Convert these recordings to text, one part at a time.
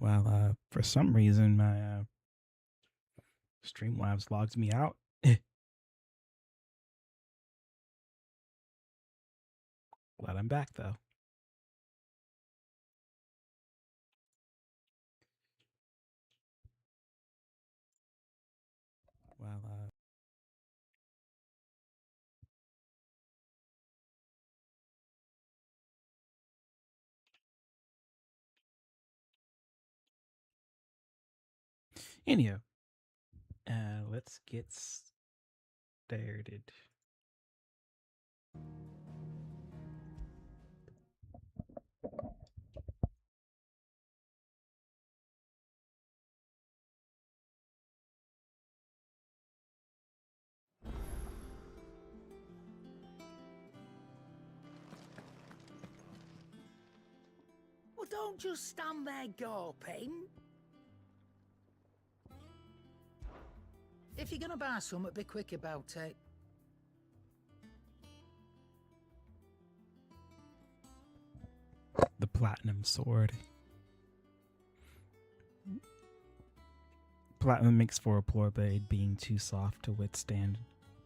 Well, for some reason, my Streamlabs logs me out. Glad I'm back, though. Well, anyhow, let's get started. Well, don't just stand there gawping. If you're gonna buy something, be quick about it. The platinum sword. Platinum makes for a poor blade, being too soft to withstand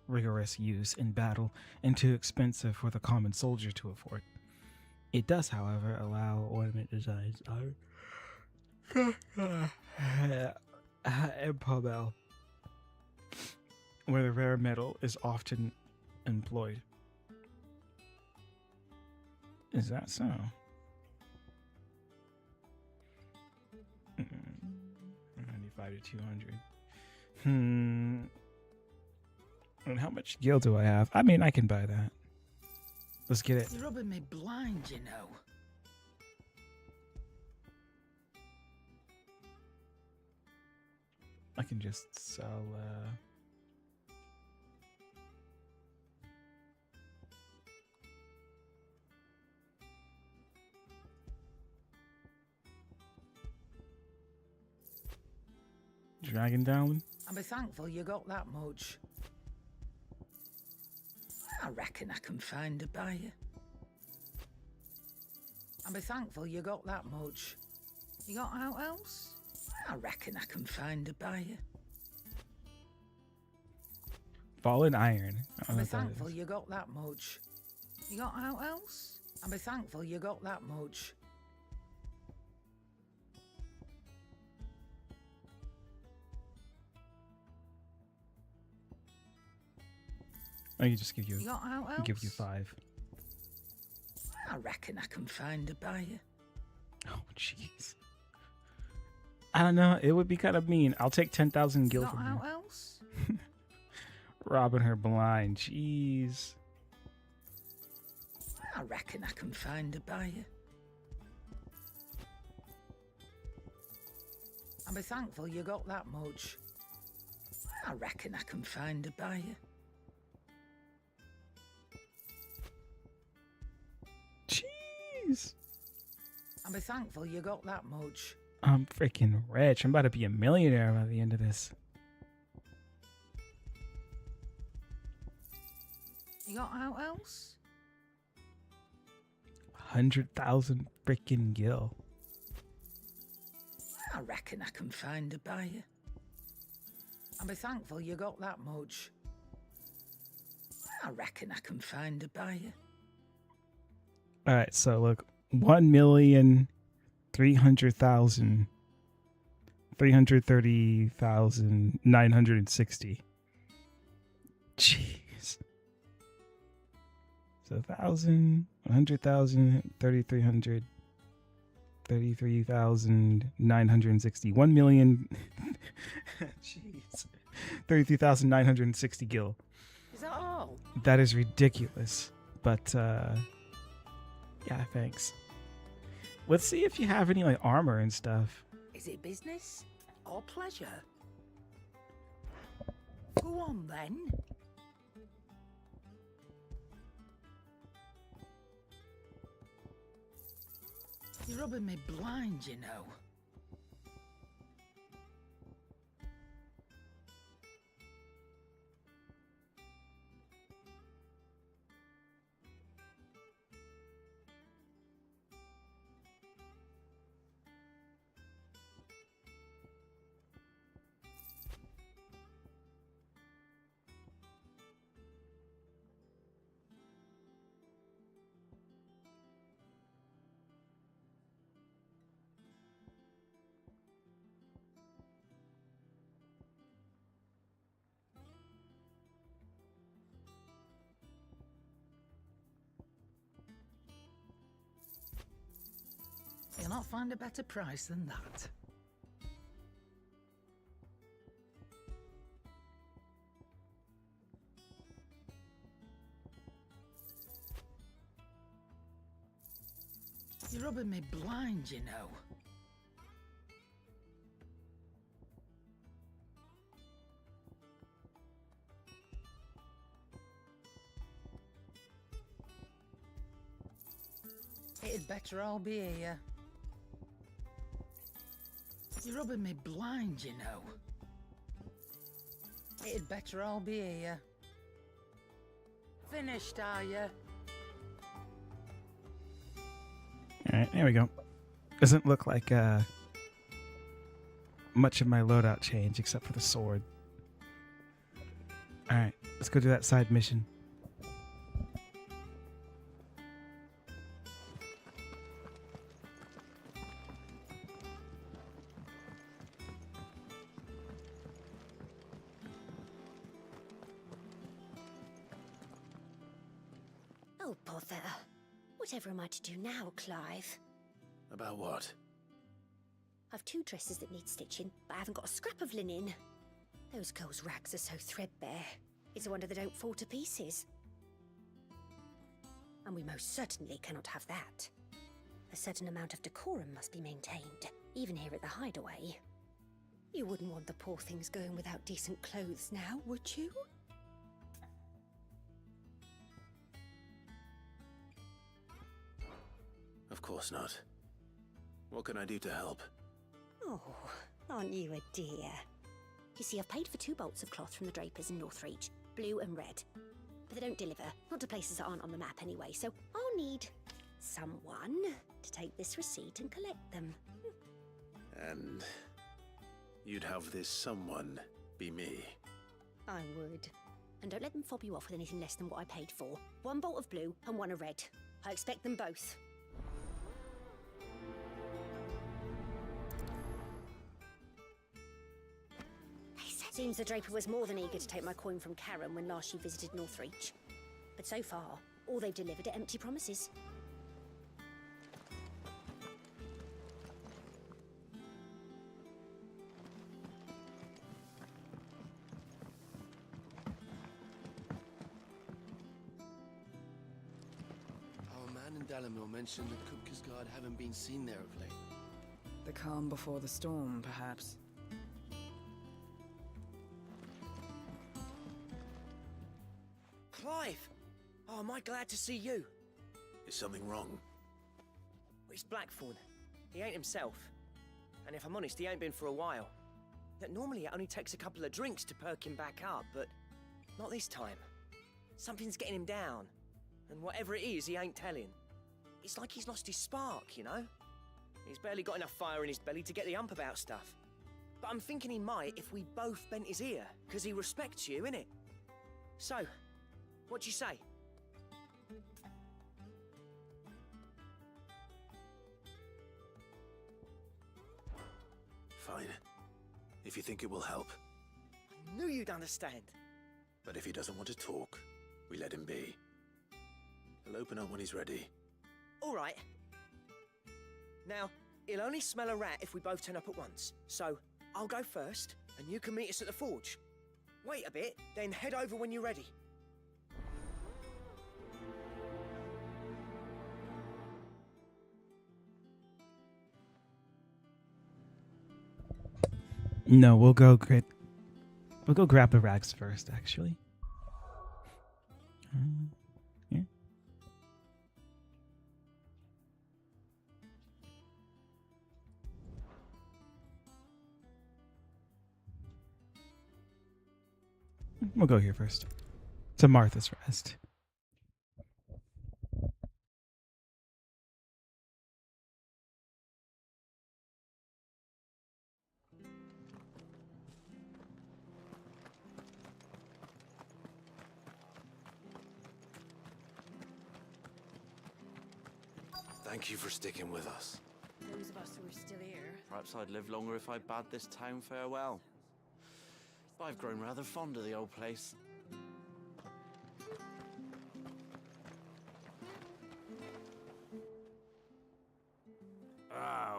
rigorous use in battle and too expensive for the common soldier to afford. It does, however, allow ornament designs and pommel, where the rare metal is often employed. Is that so? 95 to 200. And how much gil do I have? I mean, I can buy that. Let's get it. You're rubbing me blind, you know. I can just sell, Dragon down. And be thankful you got that much. I reckon I can find a buyer. And be thankful you got that much. You got out else? I reckon I can find a buyer. Fallen iron. And be thankful you got that much. You got out else? And be thankful you got that much. I can just give you, You got out else? give you 5. I reckon I can find a buyer. Oh, jeez. I don't know. It would be kind of mean. I'll take 10,000 gil You got from out her. else? Robbing her blind. Jeez. I reckon I can find a buyer. And be thankful you got that much. I reckon I can find a buyer. Jeez. And be thankful you got that much. I'm freaking rich. I'm about to be a millionaire by the end of this. You got out else? 100,000 freaking gil. I reckon I can find a buyer. And be thankful you got that much. I reckon I can find a buyer. All right, so look, 1,300,000, 330,960. Jeez. So 1,000, 100,000, 3,300, 33,960. 1 million. Jeez. 33,960 gil. Is that all? That is ridiculous. But, yeah, thanks. Let's see if you have any, like, armor and stuff. Is it business or pleasure? Go on then. You're rubbing me blind, you know. cannot find a better price than that. You're rubbing me blind, you know. It'd better all be here. You're rubbing me blind, you know. It'd better all be here. Finished, are you? Alright, there we go. Doesn't look like much of my loadout change except for the sword. Alright, let's go do that side mission. Oh, bother. Whatever am I to do now, Clive? About what? I've 2 dresses that need stitching, but I haven't got a scrap of linen. Those girls' rags are so threadbare. It's a wonder they don't fall to pieces. And we most certainly cannot have that. A certain amount of decorum must be maintained, even here at the hideaway. You wouldn't want the poor things going without decent clothes now, would you? Of course not. What can I do to help? Oh, aren't you a dear? You see, I've paid for 2 bolts of cloth from the drapers in Northreach, blue and red. But they don't deliver, not to places that aren't on the map anyway, so I'll need someone to take this receipt and collect them. And you'd have this someone be me. I would. And don't let them fob you off with anything less than what I paid for. 1 bolt of blue and 1 of red. I expect them both. Seems the draper was more than eager to take my coin from Karen when last she visited Northreach. But so far, all they've delivered are empty promises. Our man in Dalamil mentioned that Kupka's guard haven't been seen there of late. The calm before the storm, perhaps. Clive! Oh, am I glad to see you? Is something wrong? Well, it's Blackthorn. He ain't himself. And if I'm honest, he ain't been for a while. Yet normally it only takes a couple of drinks to perk him back up, but not this time. Something's getting him down. And whatever it is, he ain't telling. It's like he's lost his spark, you know? He's barely got enough fire in his belly to get the ump about stuff. But I'm thinking he might if we both bent his ear, because he respects you, innit? So, what do you say? Fine. If you think it will help. I knew you'd understand. But if he doesn't want to talk, we let him be. He'll open up when he's ready. All right. Now, he'll only smell a rat if we both turn up at once. So, I'll go first, and you can meet us at the forge. Wait a bit, then head over when you're ready. No, we'll go grab the rags first, actually. Here. We'll go here first. To Martha's Rest. Thank you for sticking with us. Those of us who are still here. Perhaps I'd live longer if I bade this town farewell. But I've grown rather fond of the old place. Ah,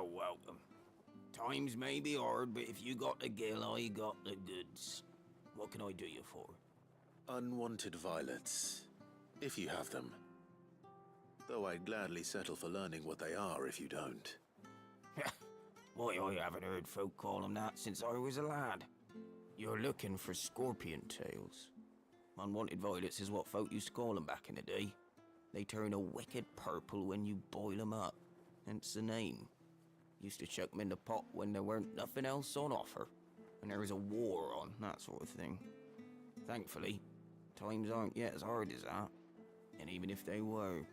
Times may be hard, but if you got the gill, I got the goods. What can I do you for? Unwanted violets, if you have them. Though I'd gladly settle for learning what they are if you don't. Why, I haven't heard folk call them that since I was a lad. You're looking for scorpion tails. Unwanted violets is what folk used to call them back in the day. They turn a wicked purple when you boil them up, hence the name. Used to chuck them in the pot when there weren't nothing else on offer, and there was a war on, that sort of thing. Thankfully, times aren't yet as hard as that, and even if they were,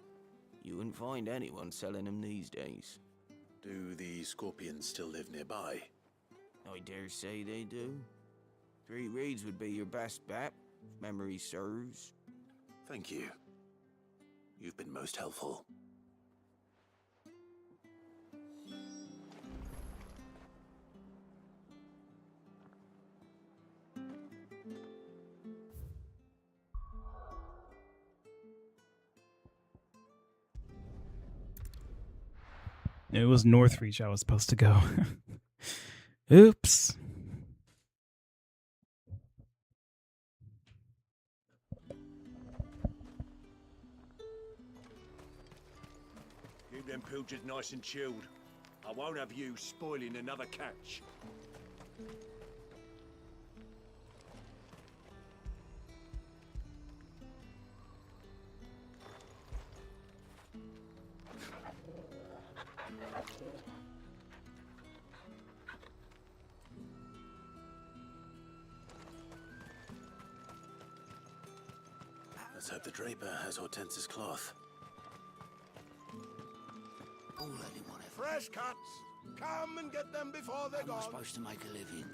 you wouldn't find anyone selling them these days. Do the scorpions still live nearby? I dare say they do. 3 Reeds would be your best bet, if memory serves. Thank you. You've been most helpful. It was Northreach I was supposed to go. Oops. Keep them pilchards nice and chilled. I won't have you spoiling another catch. Let's hope the draper has Hortense's cloth. All anyone ever. Fresh cuts! Come and get them before they're How am I gone. supposed to make a living?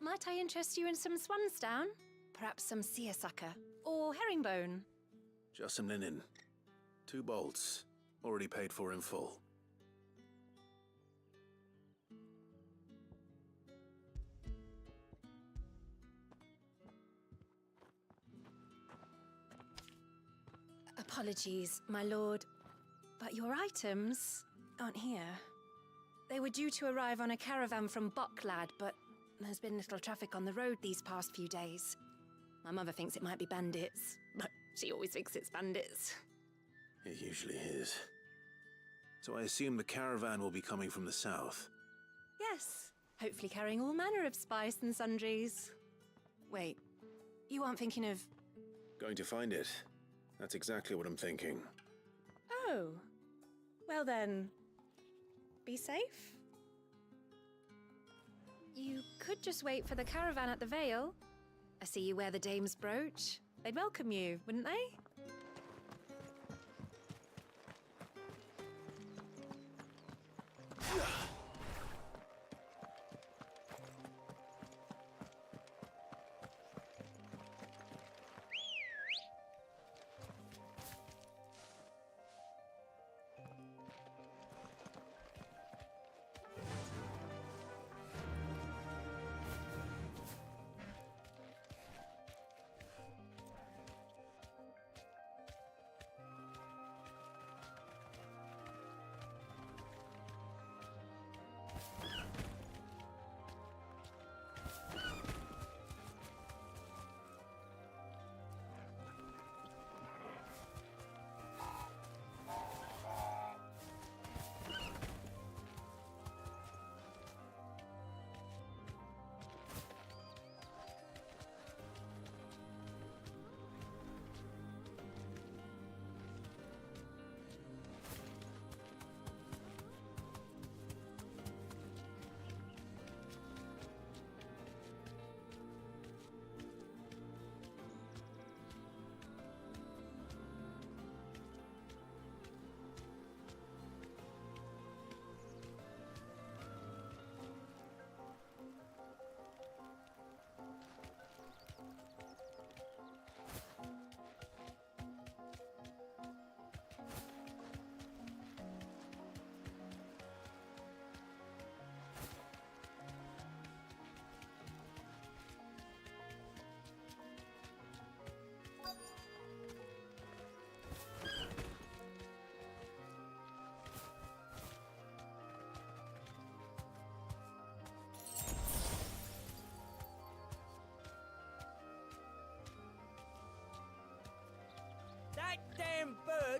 Might I interest you in some swansdown? Perhaps some seersucker or herringbone? Just some linen. 2 bolts. Already paid for in full. Apologies, my lord, but your items aren't here. They were due to arrive on a caravan from Bucklad, but there's been little traffic on the road these past few days. My mother thinks it might be bandits, but she always thinks it's bandits. It usually is. So I assume the caravan will be coming from the south. Yes, hopefully carrying all manner of spice and sundries. Wait, you aren't thinking of... Going to find it. That's exactly what I'm thinking. Oh, well then, be safe. You could just wait for the caravan at the Vale. I see you wear the dame's brooch. They'd welcome you, wouldn't they?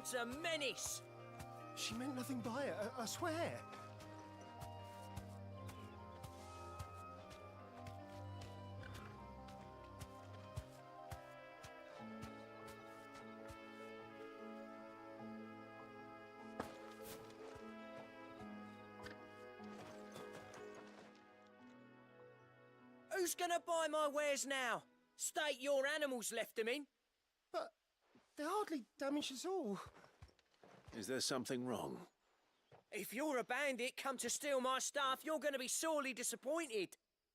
man's a menace! She meant nothing by it, I swear. Who's gonna buy my wares now? State your animals left them in. But they hardly damaged us all. Is there something wrong? If you're a bandit come to steal my stuff, you're gonna be sorely disappointed.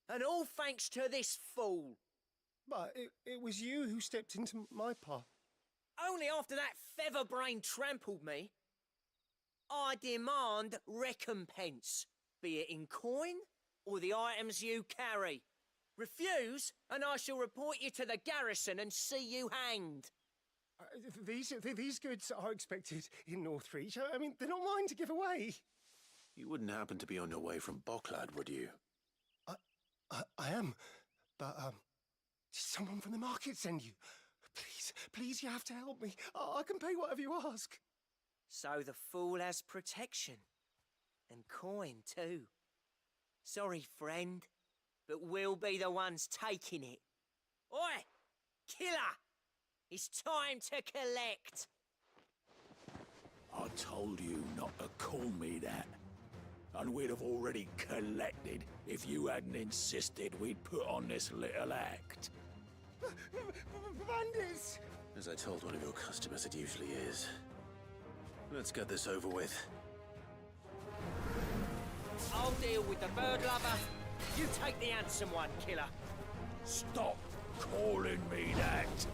And all thanks to this fool. But it was you who stepped into my path. Only after that feather-brain trampled me. I demand recompense, be it in coin or the items you carry. Refuse, and I shall report you to the garrison and see you hanged. These goods are expected in Northreach. I mean, they're not mine to give away. You wouldn't happen to be on your way from Bocklad, would you? I am, but did someone from the market send you? Please, you have to help me. I can pay whatever you ask. So the fool has protection. And coin, too. Sorry, friend, but we'll be the ones taking it. Oi! Killer! It's time to collect! I told you not to call me that. And we'd have already collected if you hadn't insisted we'd put on this little act. Bandits! As I told one of your customers, it usually is. Let's get this over with. I'll deal with the bird lover. You take the handsome one, killer. Stop calling me that.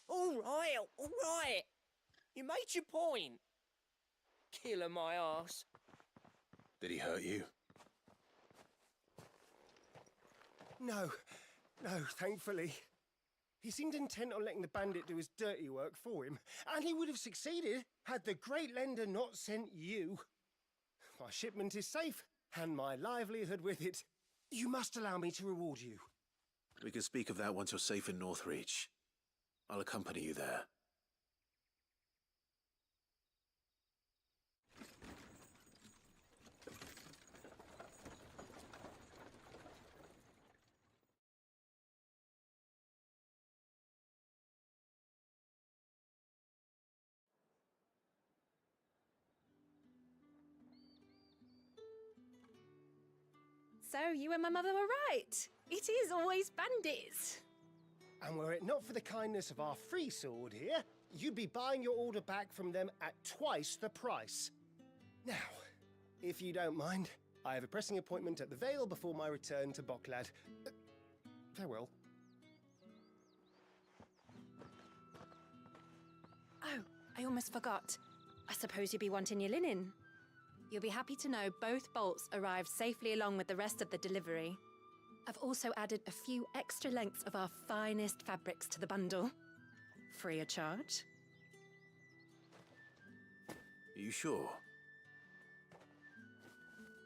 All right. You made your point. Killer my ass. Did he hurt you? No, thankfully. He seemed intent on letting the bandit do his dirty work for him, and he would have succeeded had the great lender not sent you. My shipment is safe, and my livelihood with it. You must allow me to reward you. We can speak of that once you're safe in Northreach. I'll accompany you there. So you and my mother were right. It is always bandits. And were it not for the kindness of our free sword here, you'd be buying your order back from them at twice the price. Now, if you don't mind, I have a pressing appointment at the Vale before my return to Bocklad. Farewell. Oh, I almost forgot. I suppose you'll be wanting your linen. You'll be happy to know both bolts arrived safely along with the rest of the delivery. I've also added a few extra lengths of our finest fabrics to the bundle. Free of charge. Are you sure?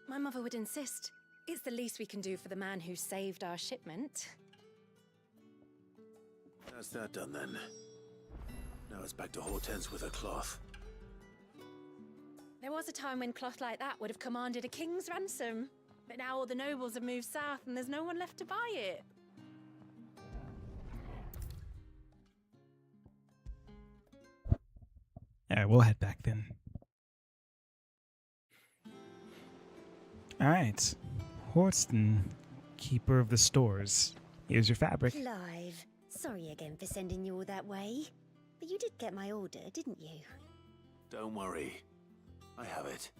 My mother would insist. It's the least we can do for the man who saved our shipment. That's that done then. Now it's back to Hortense with her cloth. There was a time when cloth like that would have commanded a king's ransom. But now all the nobles have moved south and there's no one left to buy it. Alright, we'll head back then. Alright. Horston, keeper of the stores. Here's your fabric. Clive, sorry again for sending you all that way. But you did get my order, didn't you? Don't worry. I have it.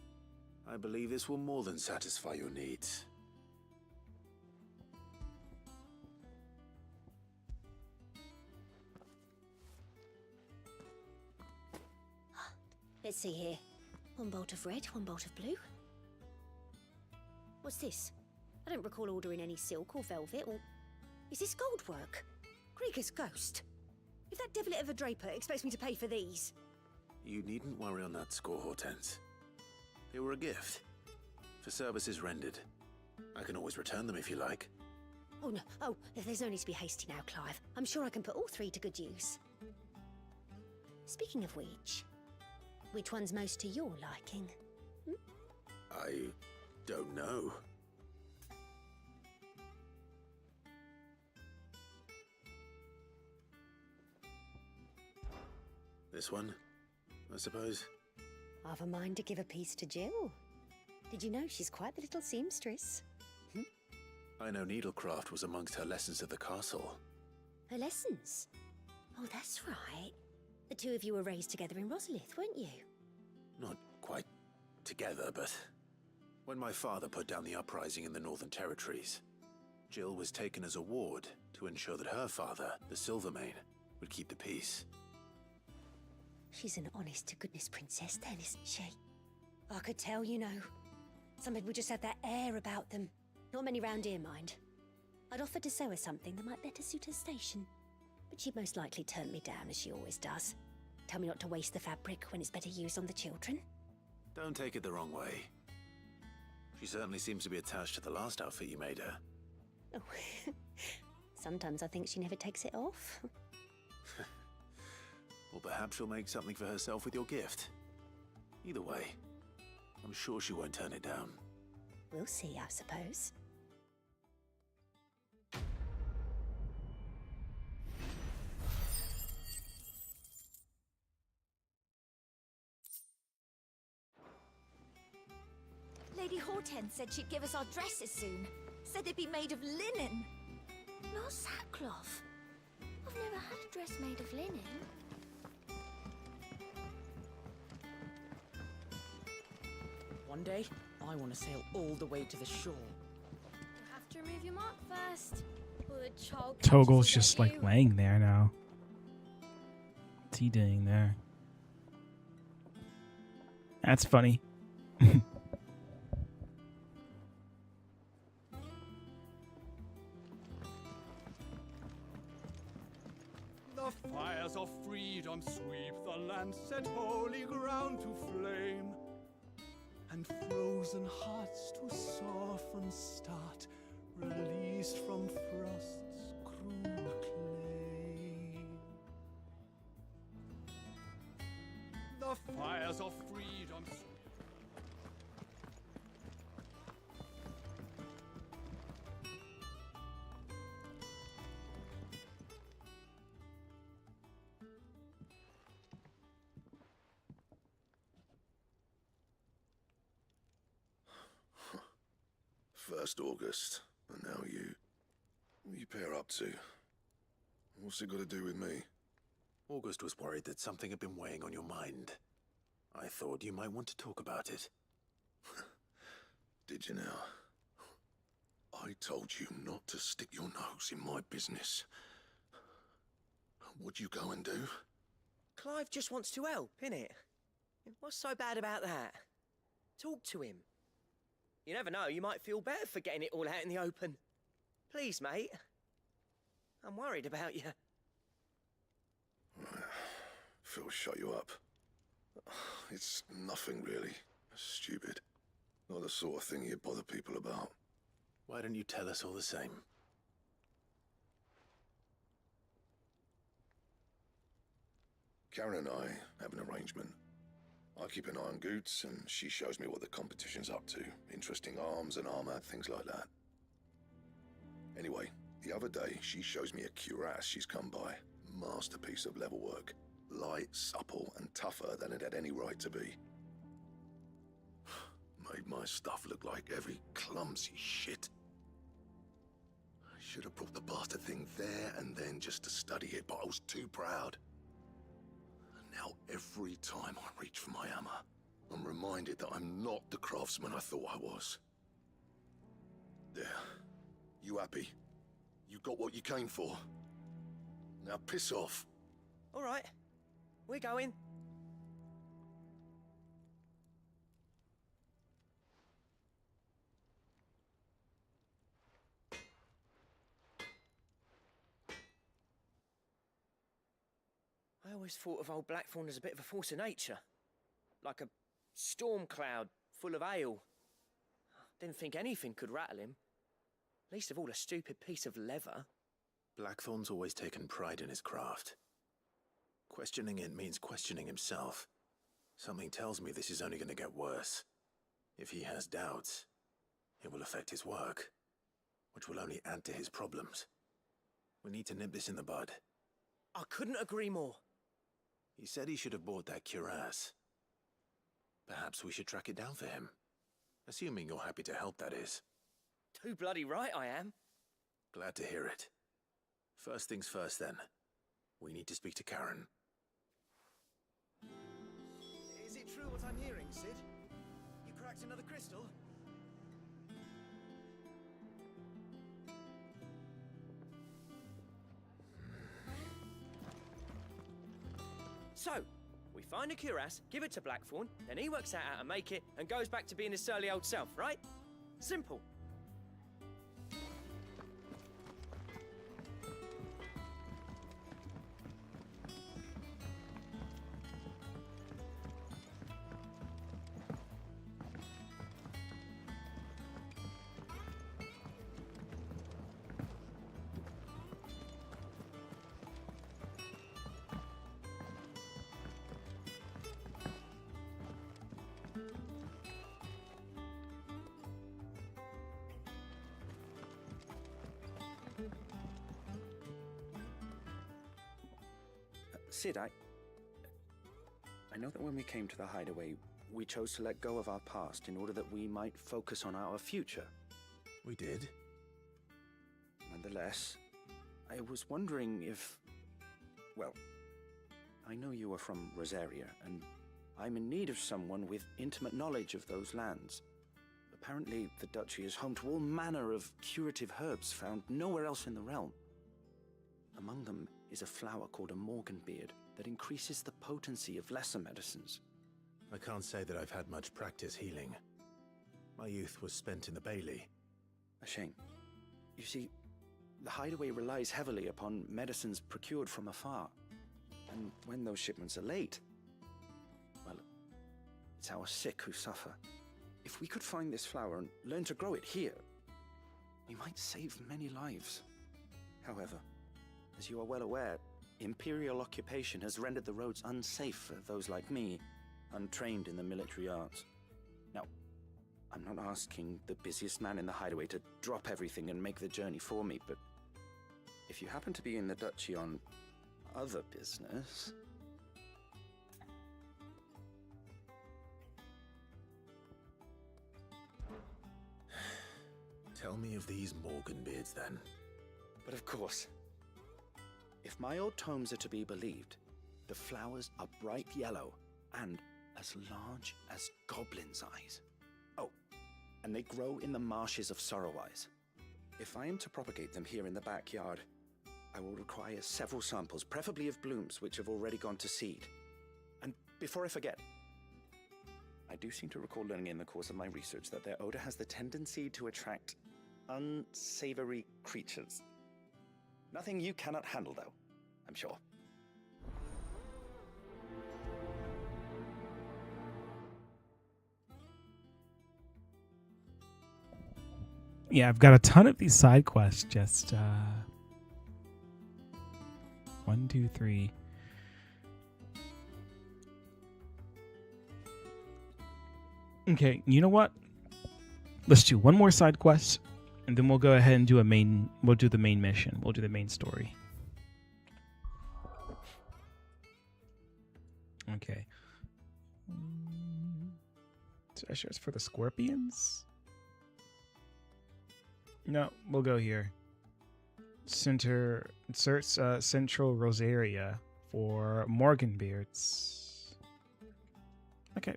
I believe this will more than satisfy your needs. Let's see here. One bolt of red, one bolt of blue. What's this? I don't recall ordering any silk or velvet or... Is this gold work? Krieger's ghost. If that devilet of a draper expects me to pay for these... You needn't worry on that score, Hortense. They were a gift. For services rendered. I can always return them if you like. Oh, no. Oh, there's no need to be hasty now, Clive. I'm sure I can put all three to good use. Speaking of which one's most to your liking? I don't know. This one, I suppose. I've a mind to give a piece to Jill. Did you know she's quite the little seamstress? I know needlecraft was amongst her lessons at the castle. Her lessons? Oh, that's right. The two of you were raised together in Rosalith, weren't you? Not quite together, but when my father put down the uprising in the Northern Territories, Jill was taken as a ward to ensure that her father, the Silvermane, would keep the peace. She's an honest-to-goodness princess then, isn't she? I could tell, you know. Some people just have that air about them. Not many round here, mind. I'd offered to sew her something that might better suit her station. But she'd most likely turn me down, as she always does. Tell me not to waste the fabric when it's better used on the children. Don't take it the wrong way. She certainly seems to be attached to the last outfit you made her. Oh, sometimes I think she never takes it off. Or perhaps she'll make something for herself with your gift. Either way, I'm sure she won't turn it down. We'll see, I suppose. Lady Hortense said she'd give us our dresses soon. Said they'd be made of linen. Not sackcloth. I've never had a dress made of linen. One day, I want to sail all the way to the shore. You have to remove your mark first. Or the child Toggle's just like laying there now. What's he doing there? That's funny. The fires of freedom sweep the land, set holy ground to flame, and frozen hearts to soften start, released from frost's cruel claim. The fires of freedom. First August, and now you. What are you pair up to? What's it got to do with me? August was worried that something had been weighing on your mind. I thought you might want to talk about it. Did you now? I told you not to stick your nose in my business. What'd you go and do? Clive just wants to help, innit? What's so bad about that? Talk to him. You never know, you might feel better for getting it all out in the open. Please, mate. I'm worried about you. Phil shut you up. It's nothing really. Stupid. Not the sort of thing you bother people about. Why don't you tell us all the same? Karen and I have an arrangement. I keep an eye on Goots, and she shows me what the competition's up to. Interesting arms and armor, things like that. Anyway, the other day, she shows me a cuirass she's come by. Masterpiece of level work. Light, supple, and tougher than it had any right to be. Made my stuff look like every clumsy shit. I should have brought the bastard thing there and then just to study it, but I was too proud. And now every time I reach for my hammer, I'm reminded that I'm not the craftsman I thought I was. There. You happy? You got what you came for. Now piss off. All right. We're going. I always thought of old Blackthorn as a bit of a force of nature. Like a storm cloud full of hail. Didn't think anything could rattle him. Least of all a stupid piece of leather. Blackthorn's always taken pride in his craft. Questioning it means questioning himself. Something tells me this is only going to get worse. If he has doubts, it will affect his work, which will only add to his problems. We need to nip this in the bud. I couldn't agree more. He said he should have bought that cuirass. Perhaps we should track it down for him. Assuming you're happy to help, that is. Too bloody right I am. Glad to hear it. First things first, then. We need to speak to Karen. Is it true what I'm hearing, Sid? You cracked another crystal? So, we find a cuirass, give it to Blackthorn, then he works out how to make it and goes back to being his surly old self, right? Simple. Sid, I know that when we came to the hideaway, we chose to let go of our past in order that we might focus on our future. We did. Nonetheless, I was wondering if... Well, I know you are from Rosaria, and I'm in need of someone with intimate knowledge of those lands. Apparently, the Duchy is home to all manner of curative herbs found nowhere else in the realm. Among them is a flower called a morganbeard that increases the potency of lesser medicines. I can't say that I've had much practice healing. My youth was spent in the Bailey. A shame. You see, the hideaway relies heavily upon medicines procured from afar. And when those shipments are late, well, it's our sick who suffer. If we could find this flower and learn to grow it here, we might save many lives. However, as you are well aware, Imperial occupation has rendered the roads unsafe for those like me, untrained in the military arts. Now, I'm not asking the busiest man in the hideaway to drop everything and make the journey for me, but if you happen to be in the Duchy on other business... Tell me of these Morganbeards, then. But of course. If my old tomes are to be believed, the flowers are bright yellow and as large as goblins' eyes. Oh, and they grow in the marshes of Sorrowwise. If I am to propagate them here in the backyard, I will require several samples, preferably of blooms which have already gone to seed. And before I forget, I do seem to recall learning in the course of my research that their odor has the tendency to attract unsavory creatures. Nothing you cannot handle, though, I'm sure. Yeah, I've got a ton of these side quests. Just 1, 2, 3. Okay, you know what? Let's do one more side quest, and then we'll go ahead and do we'll do the main mission. We'll do the main story. Okay. So I sure it's for the scorpions? No, we'll go here. Search Central Rosaria for Morganbeards. Okay.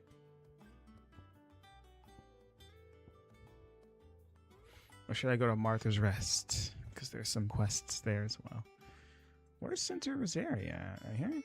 Or should I go to Martha's Rest? Because there's some quests there as well. Where's Center Rosaria? Right here?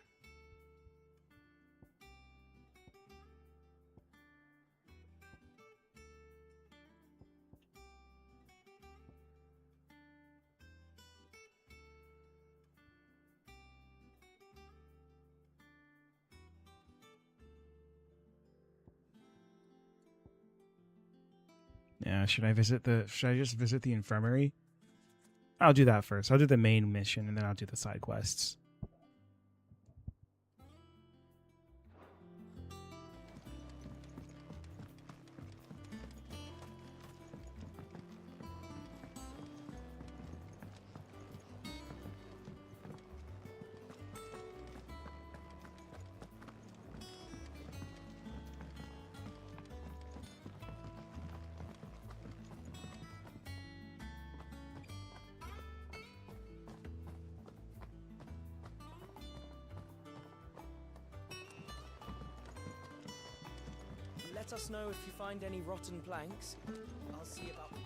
Yeah, should I just visit the infirmary? I'll do that first. I'll do the main mission and then I'll do the side quests. Let us know if you find any rotten planks. I'll see about this.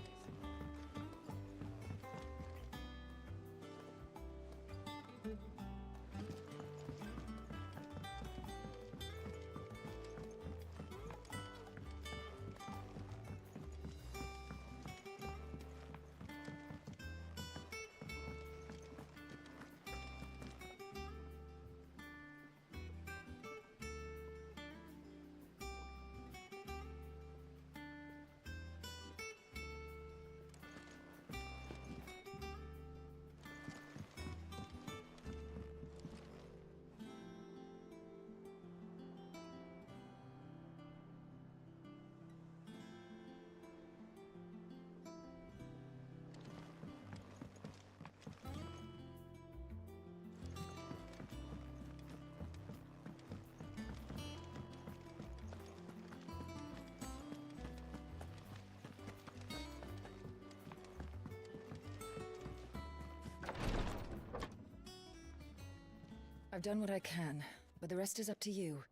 I've done what I can, but the rest is up to you.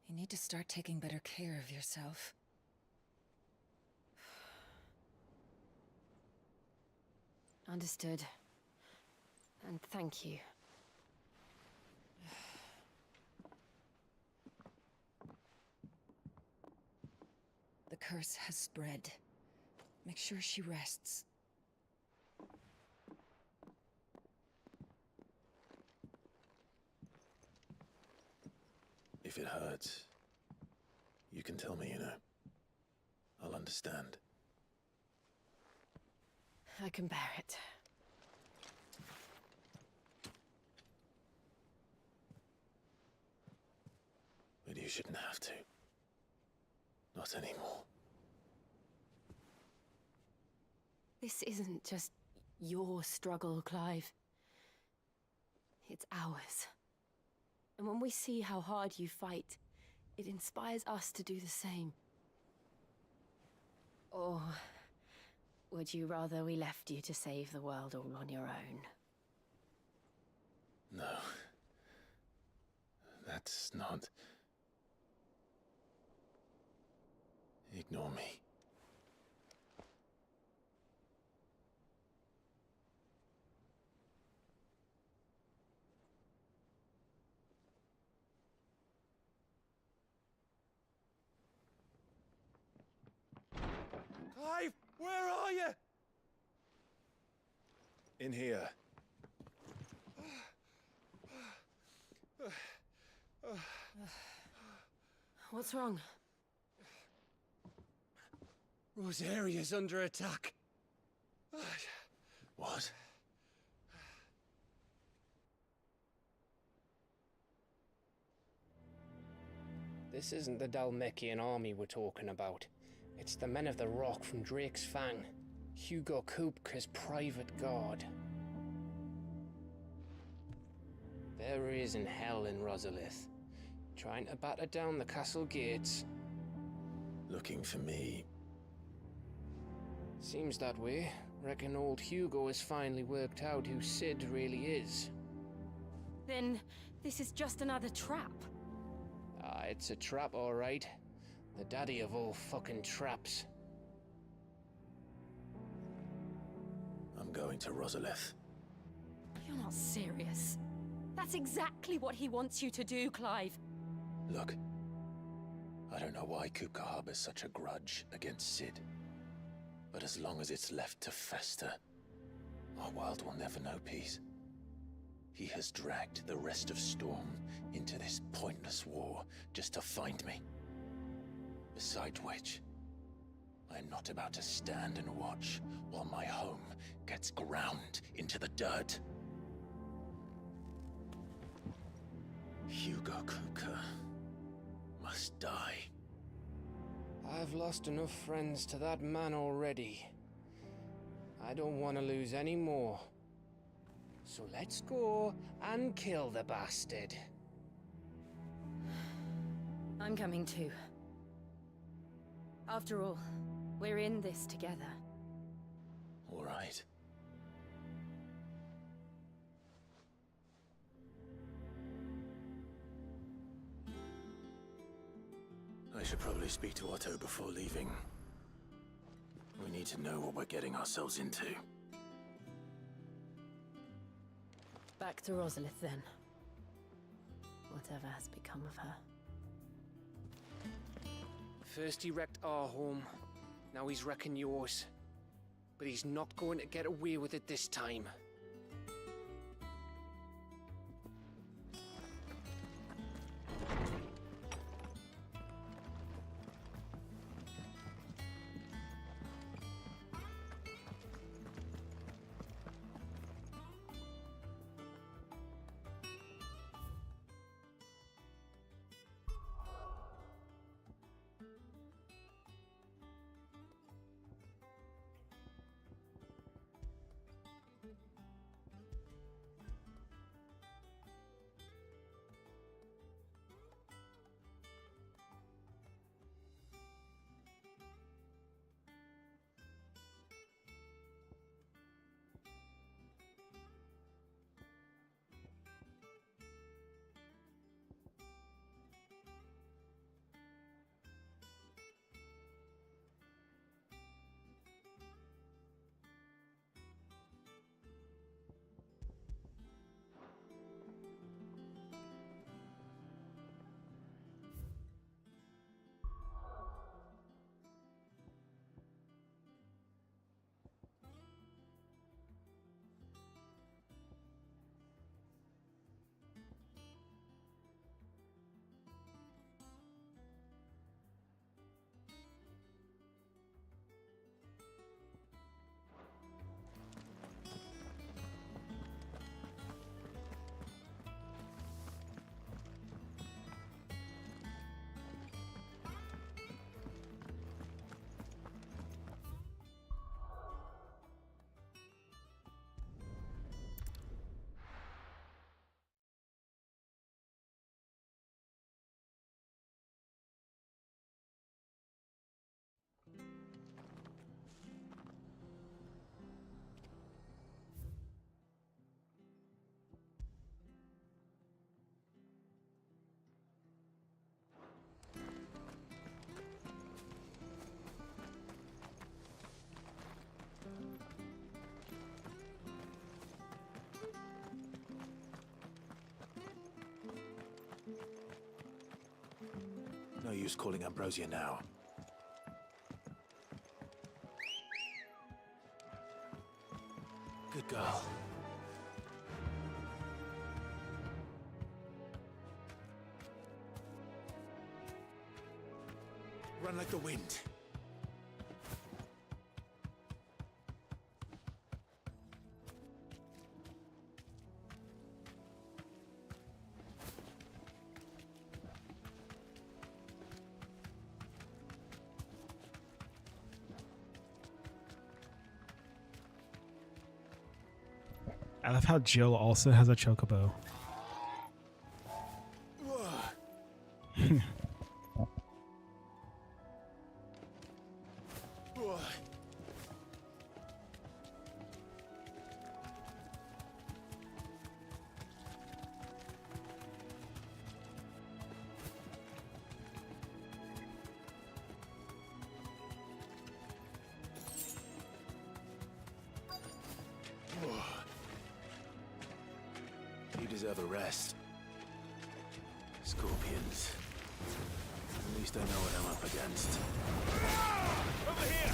You need to start taking better care of yourself. Understood. And thank you. The curse has spread. Make sure she rests. If it hurts, you can tell me, you know. I'll understand. I can bear it. But you shouldn't have to. Not anymore. This isn't just your struggle, Clive. It's ours. And when we see how hard you fight, it inspires us to do the same. Or would you rather we left you to save the world all on your own? No. That's not... Ignore me. Clive, where are you? In here. What's wrong? Rosaria's under attack. What? This isn't the Dalmekian army we're talking about. It's the Men of the Rock from Drake's Fang. Hugo Kupka's private guard. There he is in hell in Rosalith, trying to batter down the castle gates. Looking for me. Seems that way. Reckon old Hugo has finally worked out who Sid really is. Then this is just another trap. Ah, it's a trap, all right. The daddy of all fucking traps. I'm going to Rosalith. You're not serious. That's exactly what he wants you to do, Clive. Look, I don't know why Kupka harbors such a grudge against Sid. But as long as it's left to fester, our world will never know peace. He has dragged the rest of Storm into this pointless war just to find me. Besides which, I am not about to stand and watch while my home gets ground into the dirt. Hugo Kupka must die. I've lost enough friends to that man already. I don't want to lose any more. So let's go and kill the bastard. I'm coming too. After all, we're in this together. All right. I should probably speak to Otto before leaving. We need to know what we're getting ourselves into. Back to Rosalith then. Whatever has become of her. First he wrecked our home, now he's wrecking yours. But he's not going to get away with it this time. No use calling Ambrosia now. Good girl. Run like the wind. I love how Jill also has a chocobo. You deserve a rest. Scorpions. At least I know what I'm up against. Over here!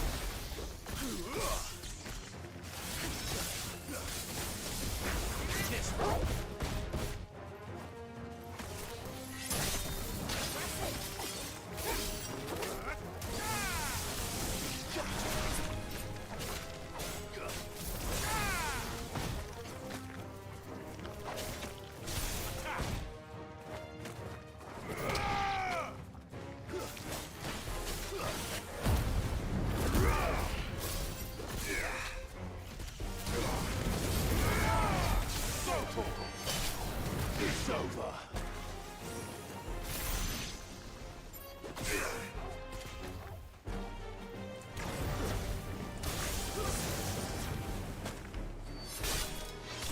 It's over.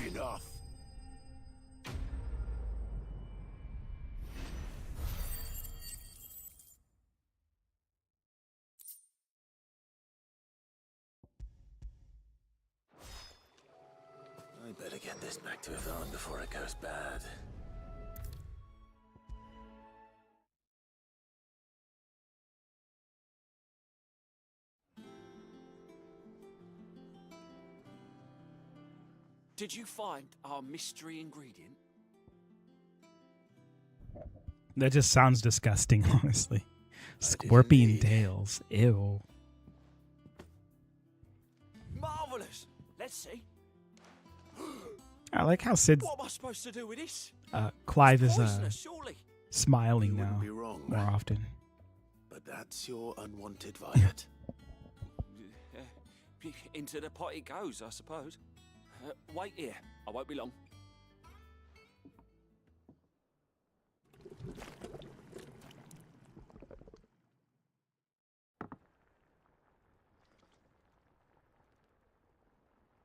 Enough. I better get this back to Yvonne before it goes bad. Did you find our mystery ingredient? That just sounds disgusting, honestly. Scorpion tails. Ew. Marvelous. Let's see. I like how Sid's What am I supposed to do with this? Clive It's is poisonous, surely. smiling You now wouldn't be wrong. more often. But that's your unwanted violet. Into the pot it goes, I suppose. Wait here. I won't be long.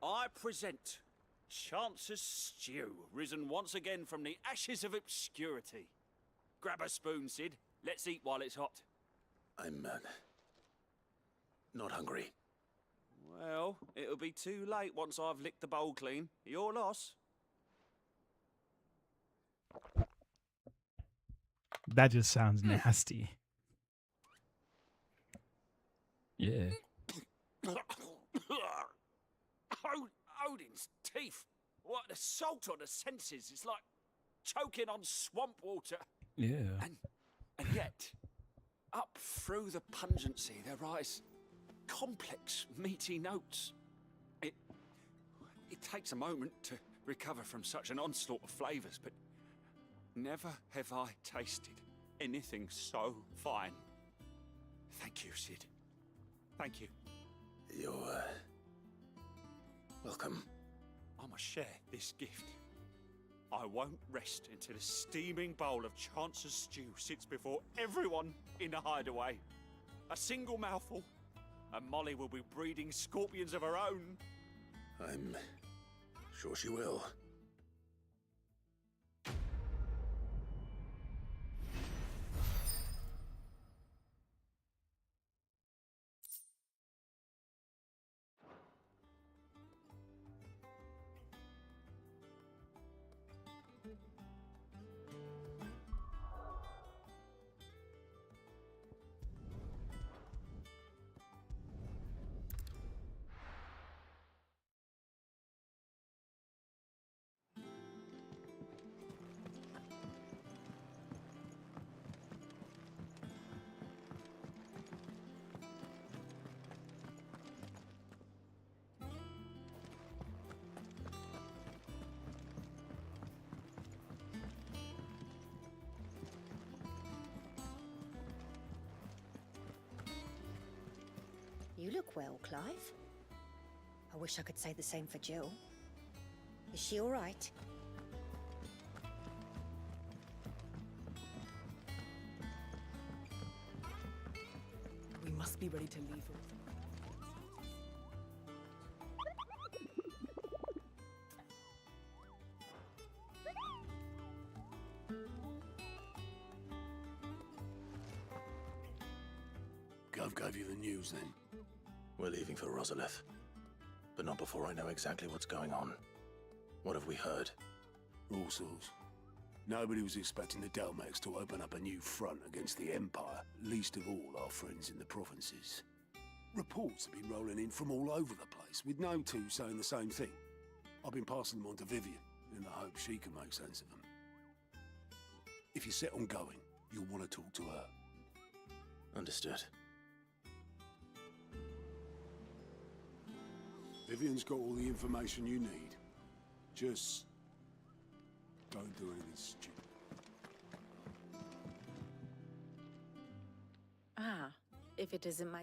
I present Chance's Stew, risen once again from the ashes of obscurity. Grab a spoon, Sid. Let's eat while it's hot. I'm not hungry. Well, it'll be too late once I've licked the bowl clean. Your loss. That just sounds nasty. Yeah. Odin's teeth. What the salt on the senses. It's like choking on swamp water. Yeah. And yet, up through the pungency, there rise complex, meaty notes. It takes a moment to recover from such an onslaught of flavours, but never have I tasted anything so fine. Thank you, Sid. Thank you. You're welcome. I must share this gift. I won't rest until a steaming bowl of Chance's Stew sits before everyone in the hideaway. A single mouthful, and Molly will be breeding scorpions of her own. I'm sure she will. You look well, Clive. I wish I could say the same for Jill. Is she all right? We must be ready to leave. Gov gave you the news then? We're leaving for Rosalith, but not before I know exactly what's going on. What have we heard? All sorts. Nobody was expecting the Delmex to open up a new front against the Empire, least of all our friends in the provinces. Reports have been rolling in from all over the place, with no two saying the same thing. I've been passing them on to Vivian, in the hope she can make sense of them. If you're set on going, you'll want to talk to her. Understood. Vivian's got all the information you need. Just don't do anything stupid. Ah, if it isn't my...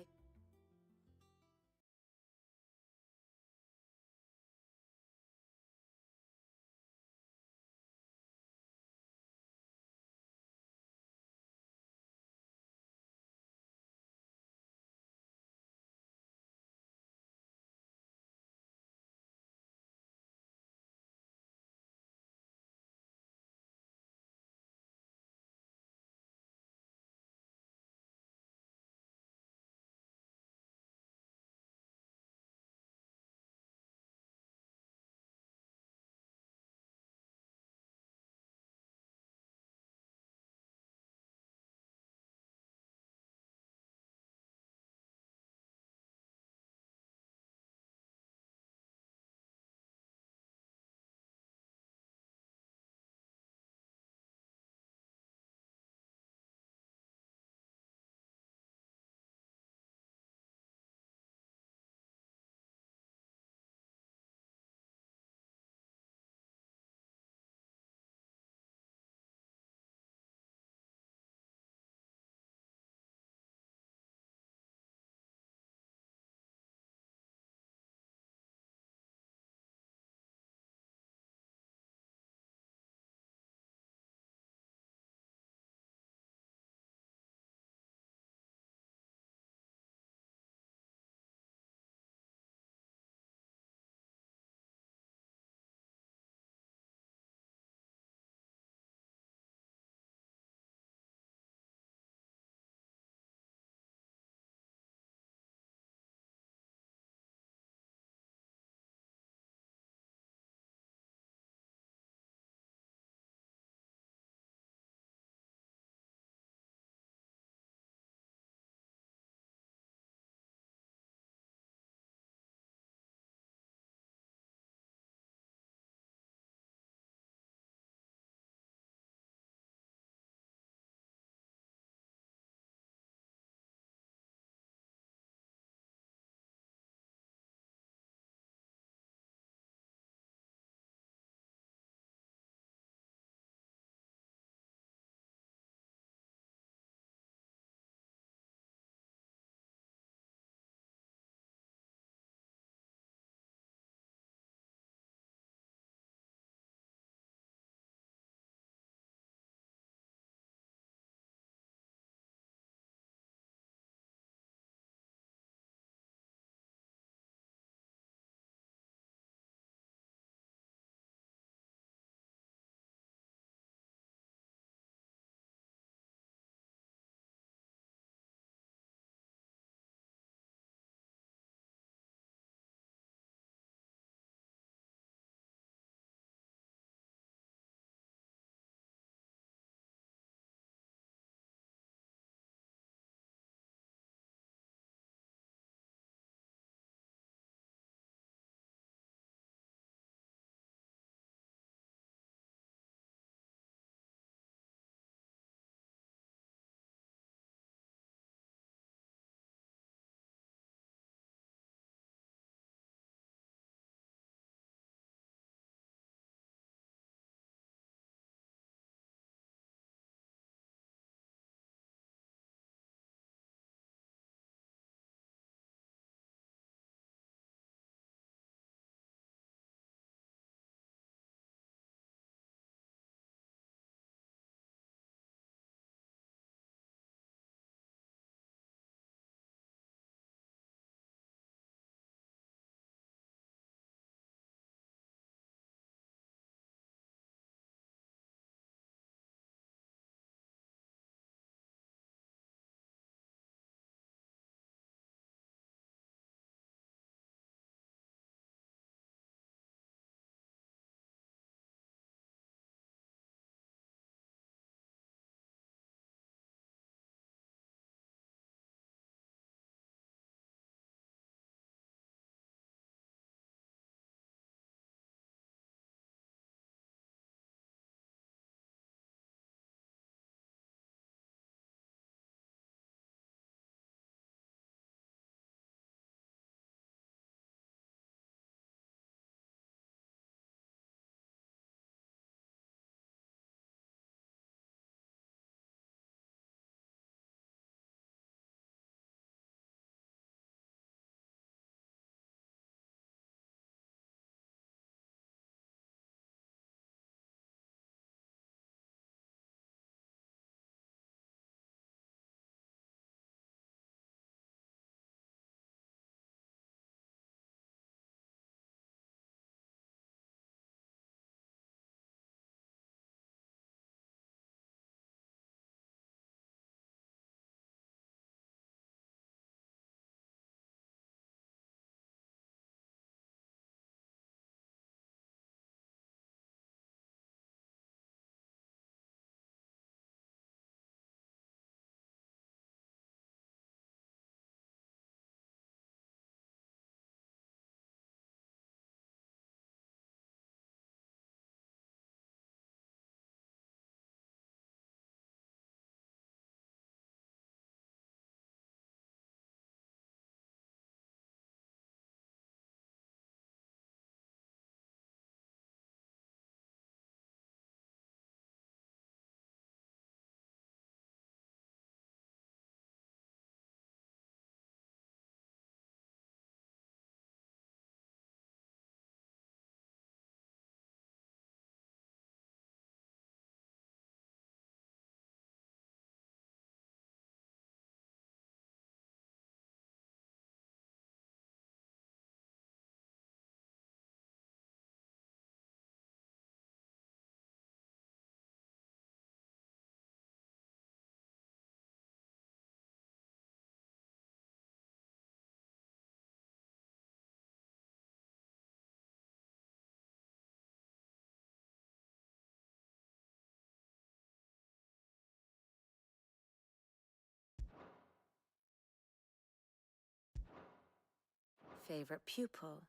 favorite pupil.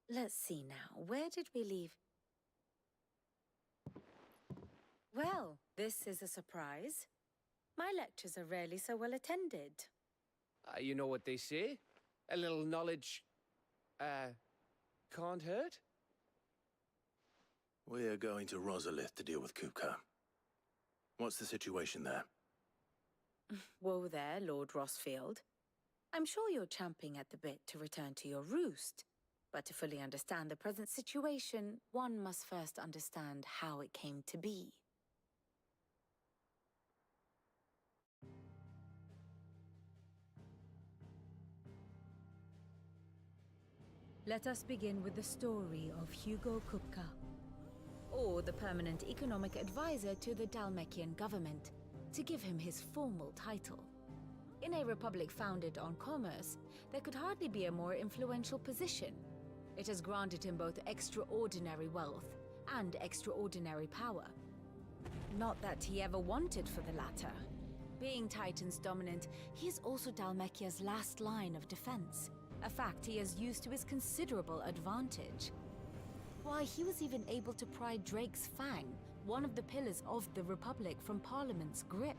Let's see now, where did we leave? Well, this is a surprise. My lectures are rarely so well attended. You know what they say? A little knowledge, can't hurt? We're going to Rosalith to deal with Kupka. What's the situation there? Whoa there, Lord Rossfield. I'm sure you're champing at the bit to return to your roost. But to fully understand the present situation, one must first understand how it came to be. Let us begin with the story of Hugo Kupka, or the permanent economic advisor to the Dalmekian government, to give him his formal title. In a republic founded on commerce, there could hardly be a more influential position. It has granted him both extraordinary wealth and extraordinary power. Not that he ever wanted for the latter. Being Titan's dominant, he is also Dalmekia's last line of defense, a fact he has used to his considerable advantage. Why, he was even able to pry Drake's Fang, one of the pillars of the Republic, from Parliament's grip.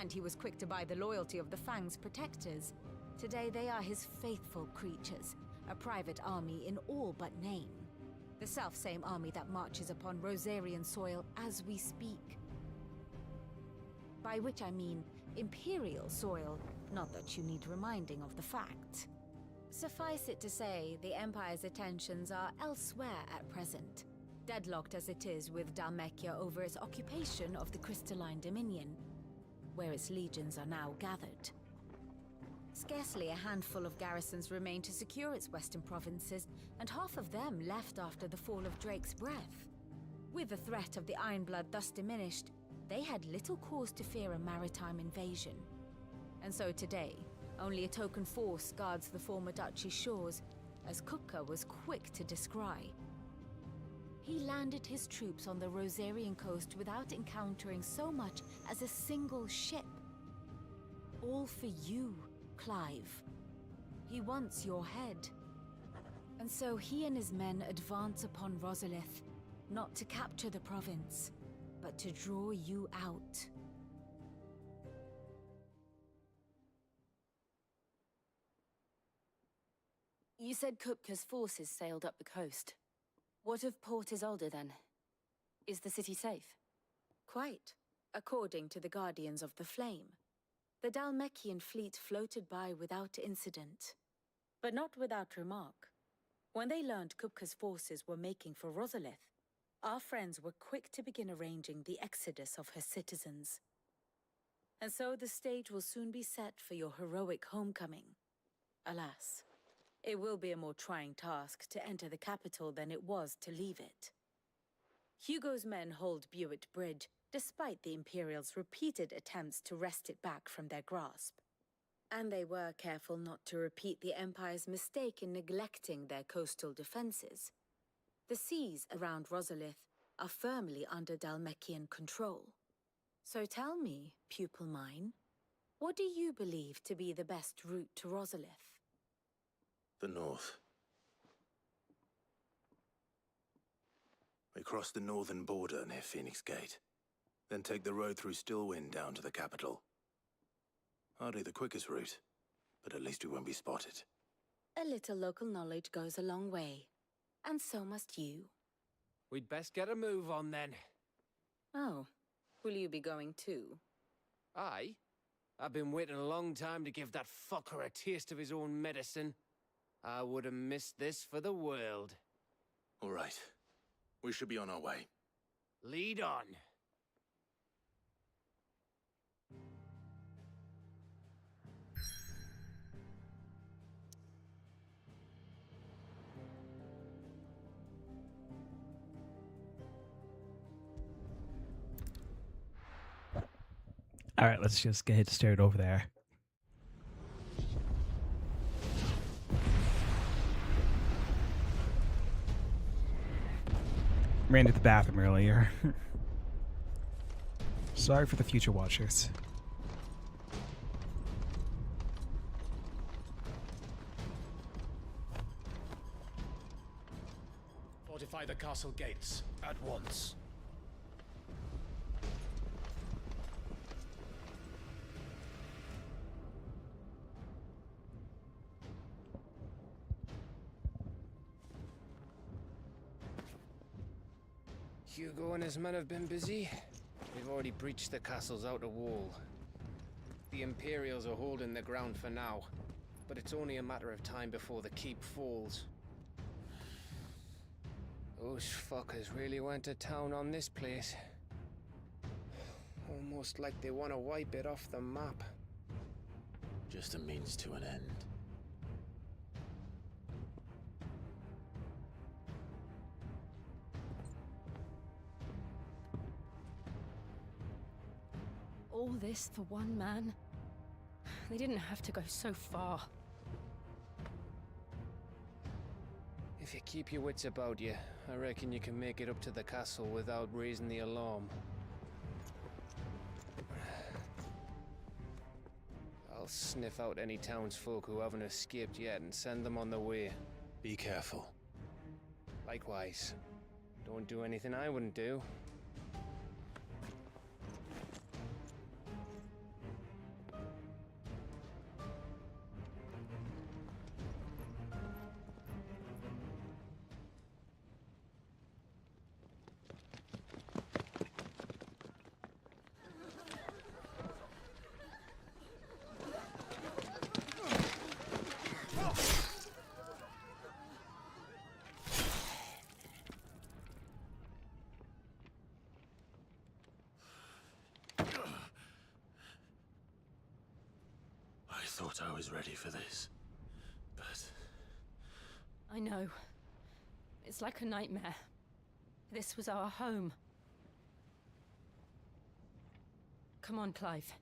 And he was quick to buy the loyalty of the Fang's protectors. Today they are his faithful creatures, a private army in all but name. The self-same army that marches upon Rosarian soil as we speak. By which I mean Imperial soil, not that you need reminding of the fact. Suffice it to say, the Empire's attentions are elsewhere at present, deadlocked as it is with Dalmekia over its occupation of the Crystalline Dominion, where its legions are now gathered. Scarcely a handful of garrisons remain to secure its western provinces, and half of them left after the fall of Drake's Breath. With the threat of the Ironblood thus diminished, they had little cause to fear a maritime invasion. And so today, only a token force guards the former duchy's shores, as Kupka was quick to descry. He landed his troops on the Rosarian coast without encountering so much as a single ship. All for you, Clive. He wants your head. And so he and his men advance upon Rosalith, not to capture the province, but to draw you out. You said Kupka's forces sailed up the coast. What of Port Isolde, then? Is the city safe? Quite, according to the Guardians of the Flame. The Dalmekian fleet floated by without incident. But not without remark. When they learned Kupka's forces were making for Rosalith, our friends were quick to begin arranging the exodus of her citizens. And so the stage will soon be set for your heroic homecoming. Alas, it will be a more trying task to enter the capital than it was to leave it. Hugo's men hold Buet Bridge, despite the Imperials' repeated attempts to wrest it back from their grasp. And they were careful not to repeat the Empire's mistake in neglecting their coastal defenses. The seas around Rosalith are firmly under Dalmekian control. So tell me, pupil mine, what do you believe to be the best route to Rosalith? The north. We cross the northern border near Phoenix Gate, then take the road through Stillwind down to the capital. Hardly the quickest route, but at least we won't be spotted. A little local knowledge goes a long way, and so must you. We'd best get a move on then. Oh, will you be going too? Aye. I've been waiting a long time to give that fucker a taste of his own medicine. I would have missed this for the world. All right. We should be on our way. Lead on. All right, let's just get started over there. Ran to the bathroom earlier. Sorry for the future watchers. fortify the castle gates at once. Hugo and his men have been busy. We've already breached the castle's outer wall. The Imperials are holding the ground for now, but it's only a matter of time before the keep falls. Those fuckers really went to town on this place. Almost like they want to wipe it off the map. Just a means to an end. All this for one man? They didn't have to go so far. If you keep your wits about you, I reckon you can make it up to the castle without raising the alarm. I'll sniff out any townsfolk who haven't escaped yet and send them on their way. Be careful. Likewise. Don't do anything I wouldn't do. I thought I was ready for this, but... I know. It's like a nightmare. This was our home. Come on, Clive.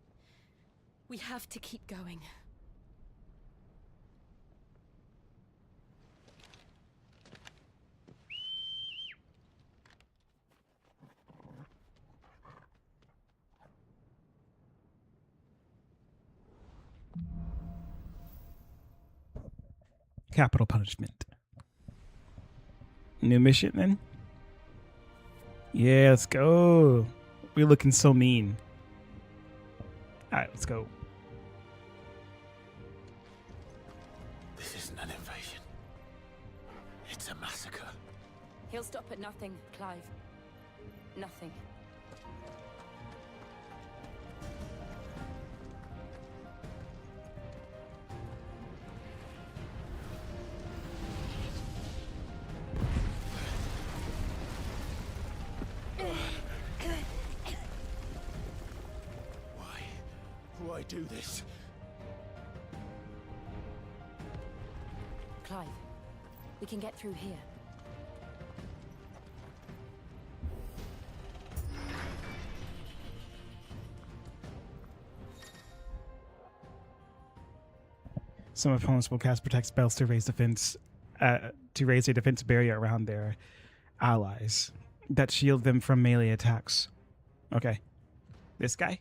We have to keep going. Capital punishment. New mission then? Yeah, let's go. We're looking so mean. Alright, let's go. This isn't an invasion. It's a massacre. He'll stop at nothing, Clive. Nothing. Why do this? Clive, we can get through here. Some opponents will cast protect spells to raise a defense barrier around their allies that shield them from melee attacks. Okay. This guy?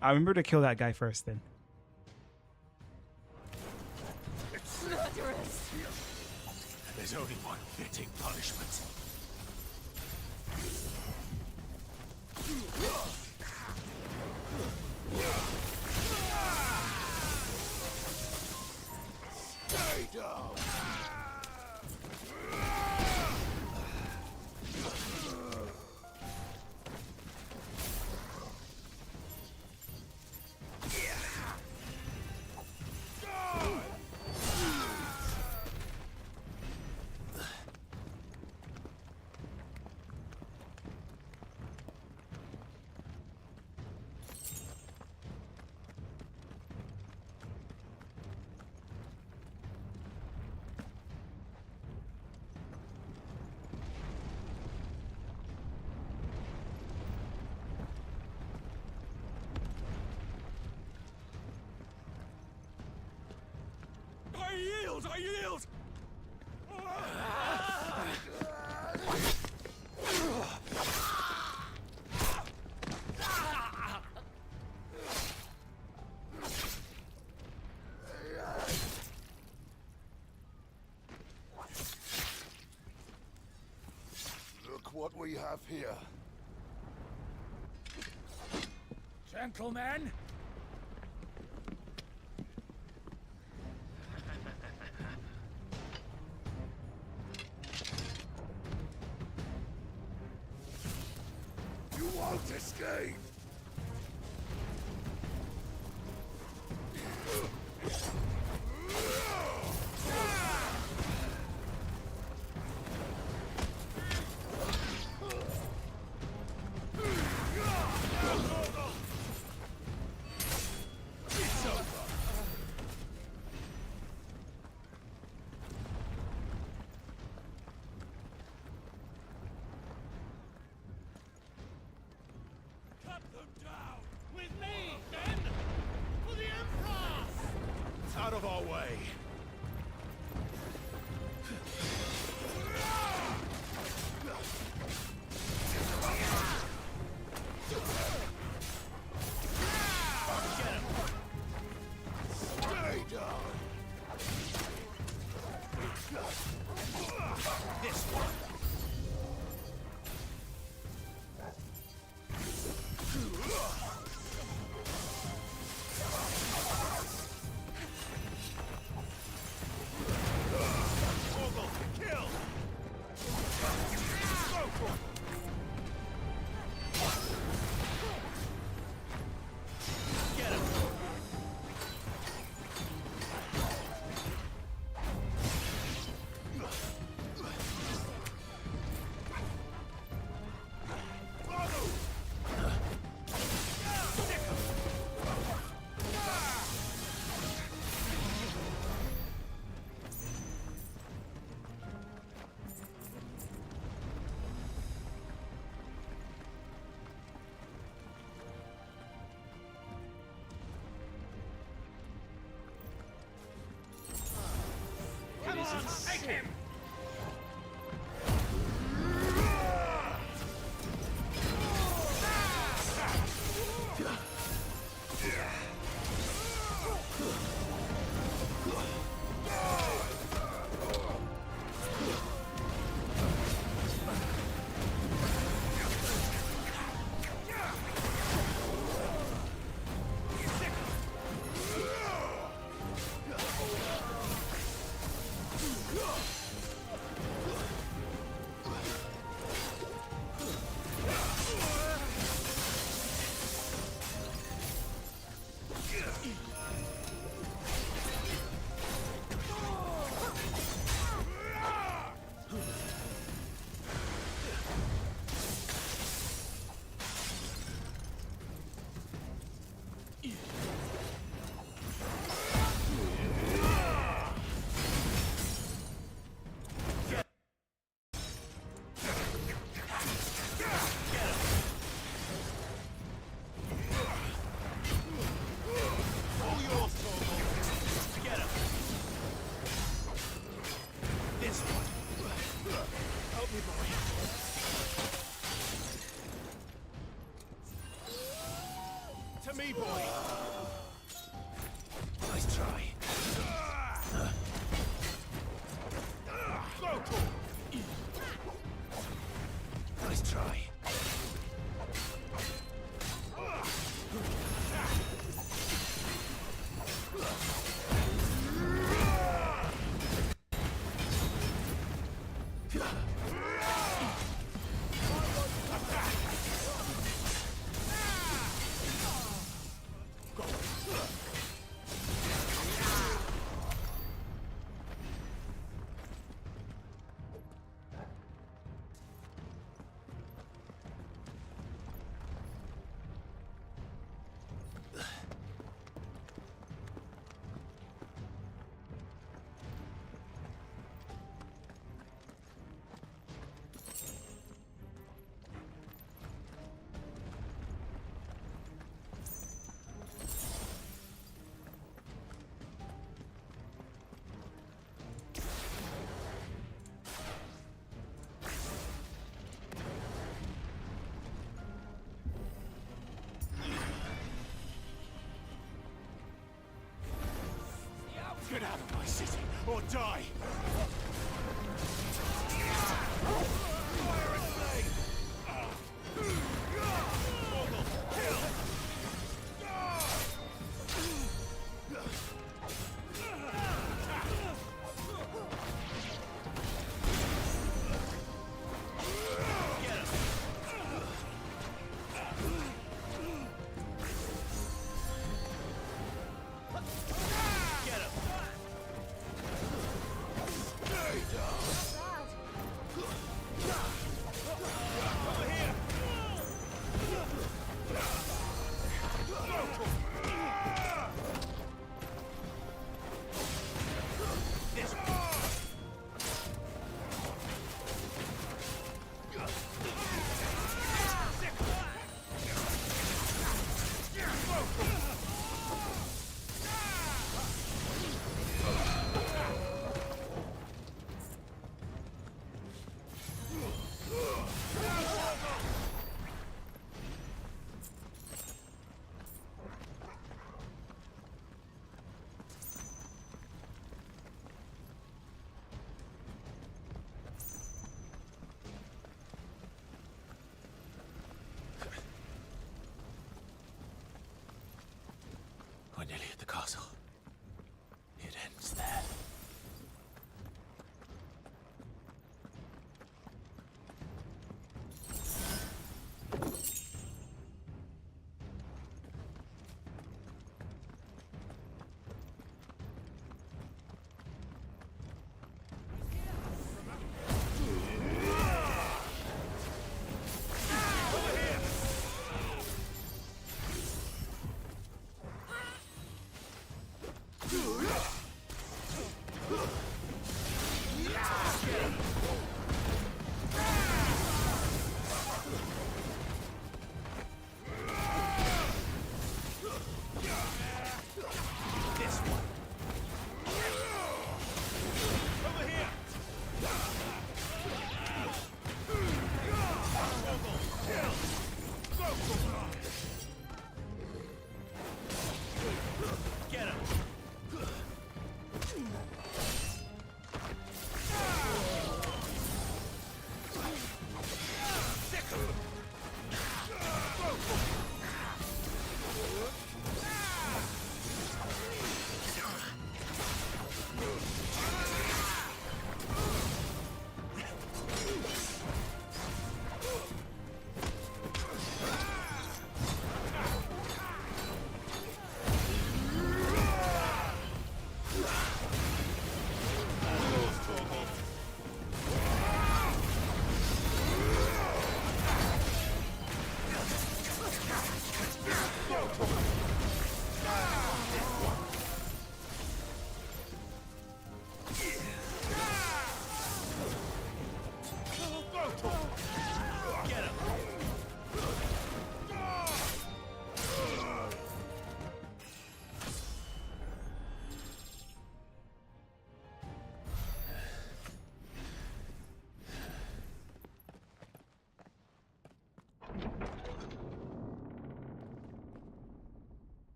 I remember to kill that guy first then. Murderers! There's only one fitting punishment. Stay down! I yield! have here? Gentlemen! You won't escape! Cut them down! With me, then! For the Emperor! It's out of our way. Stay down! This one. Orgle, kill! Go for it! Get him! Come on, take him! All yours, Orgle. Get him! This one. Help me, boy. To me, boy. Nice try. Go, Paul. Nice try. Get out of my city, or die! Fire and flame!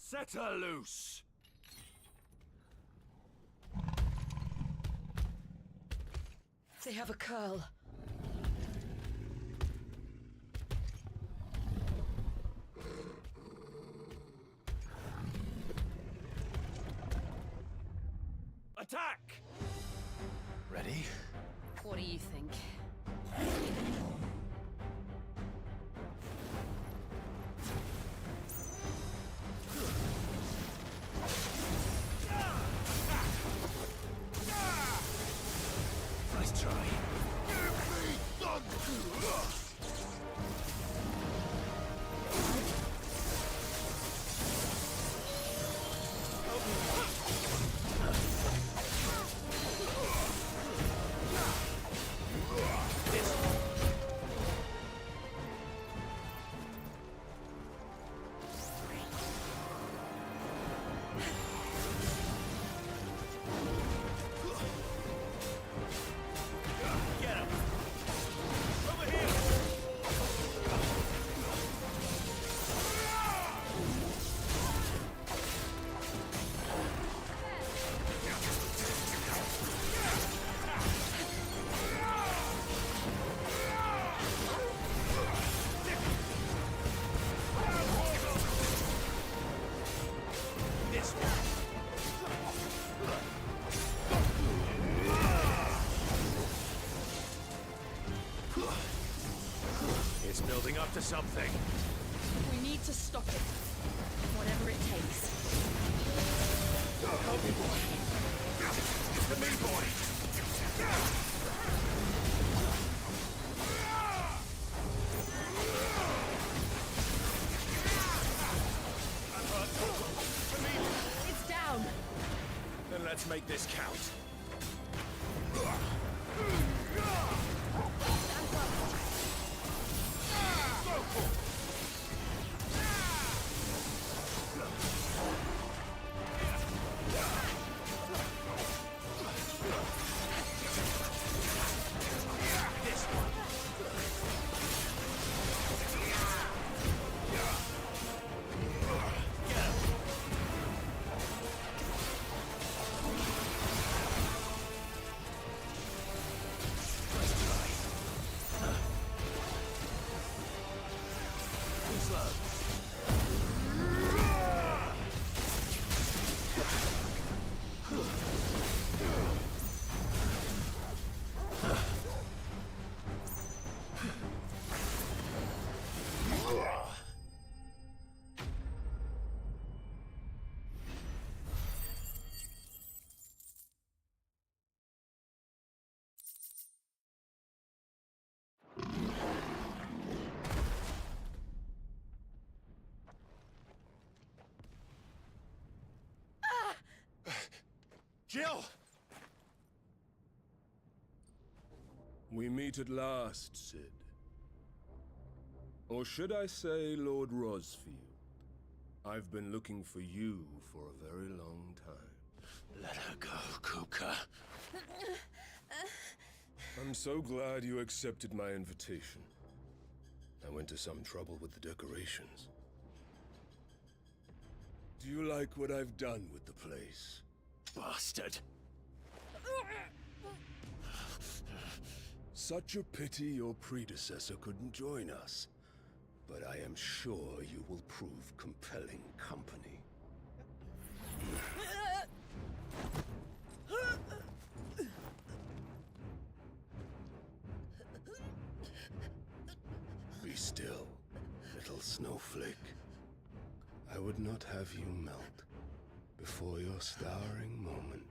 Set her loose! They have a curl. Attack! Ready? What do you think? Nice try. Get him! Over here! This It's building up to something. We need to stop it. Whatever it takes. Help me, boy. It's the me boy. It's down. Then let's make this count. Jill! We meet at last, Sid. Or should I say, Lord Rosfield? I've been looking for you for a very long time. Let her go, Kupka. I'm so glad you accepted my invitation. I went to some trouble with the decorations. Do you like what I've done with the place? Bastard. Such a pity your predecessor couldn't join us. But I am sure you will prove compelling company. Be still, little snowflake. I would not have you melt before your starring moment.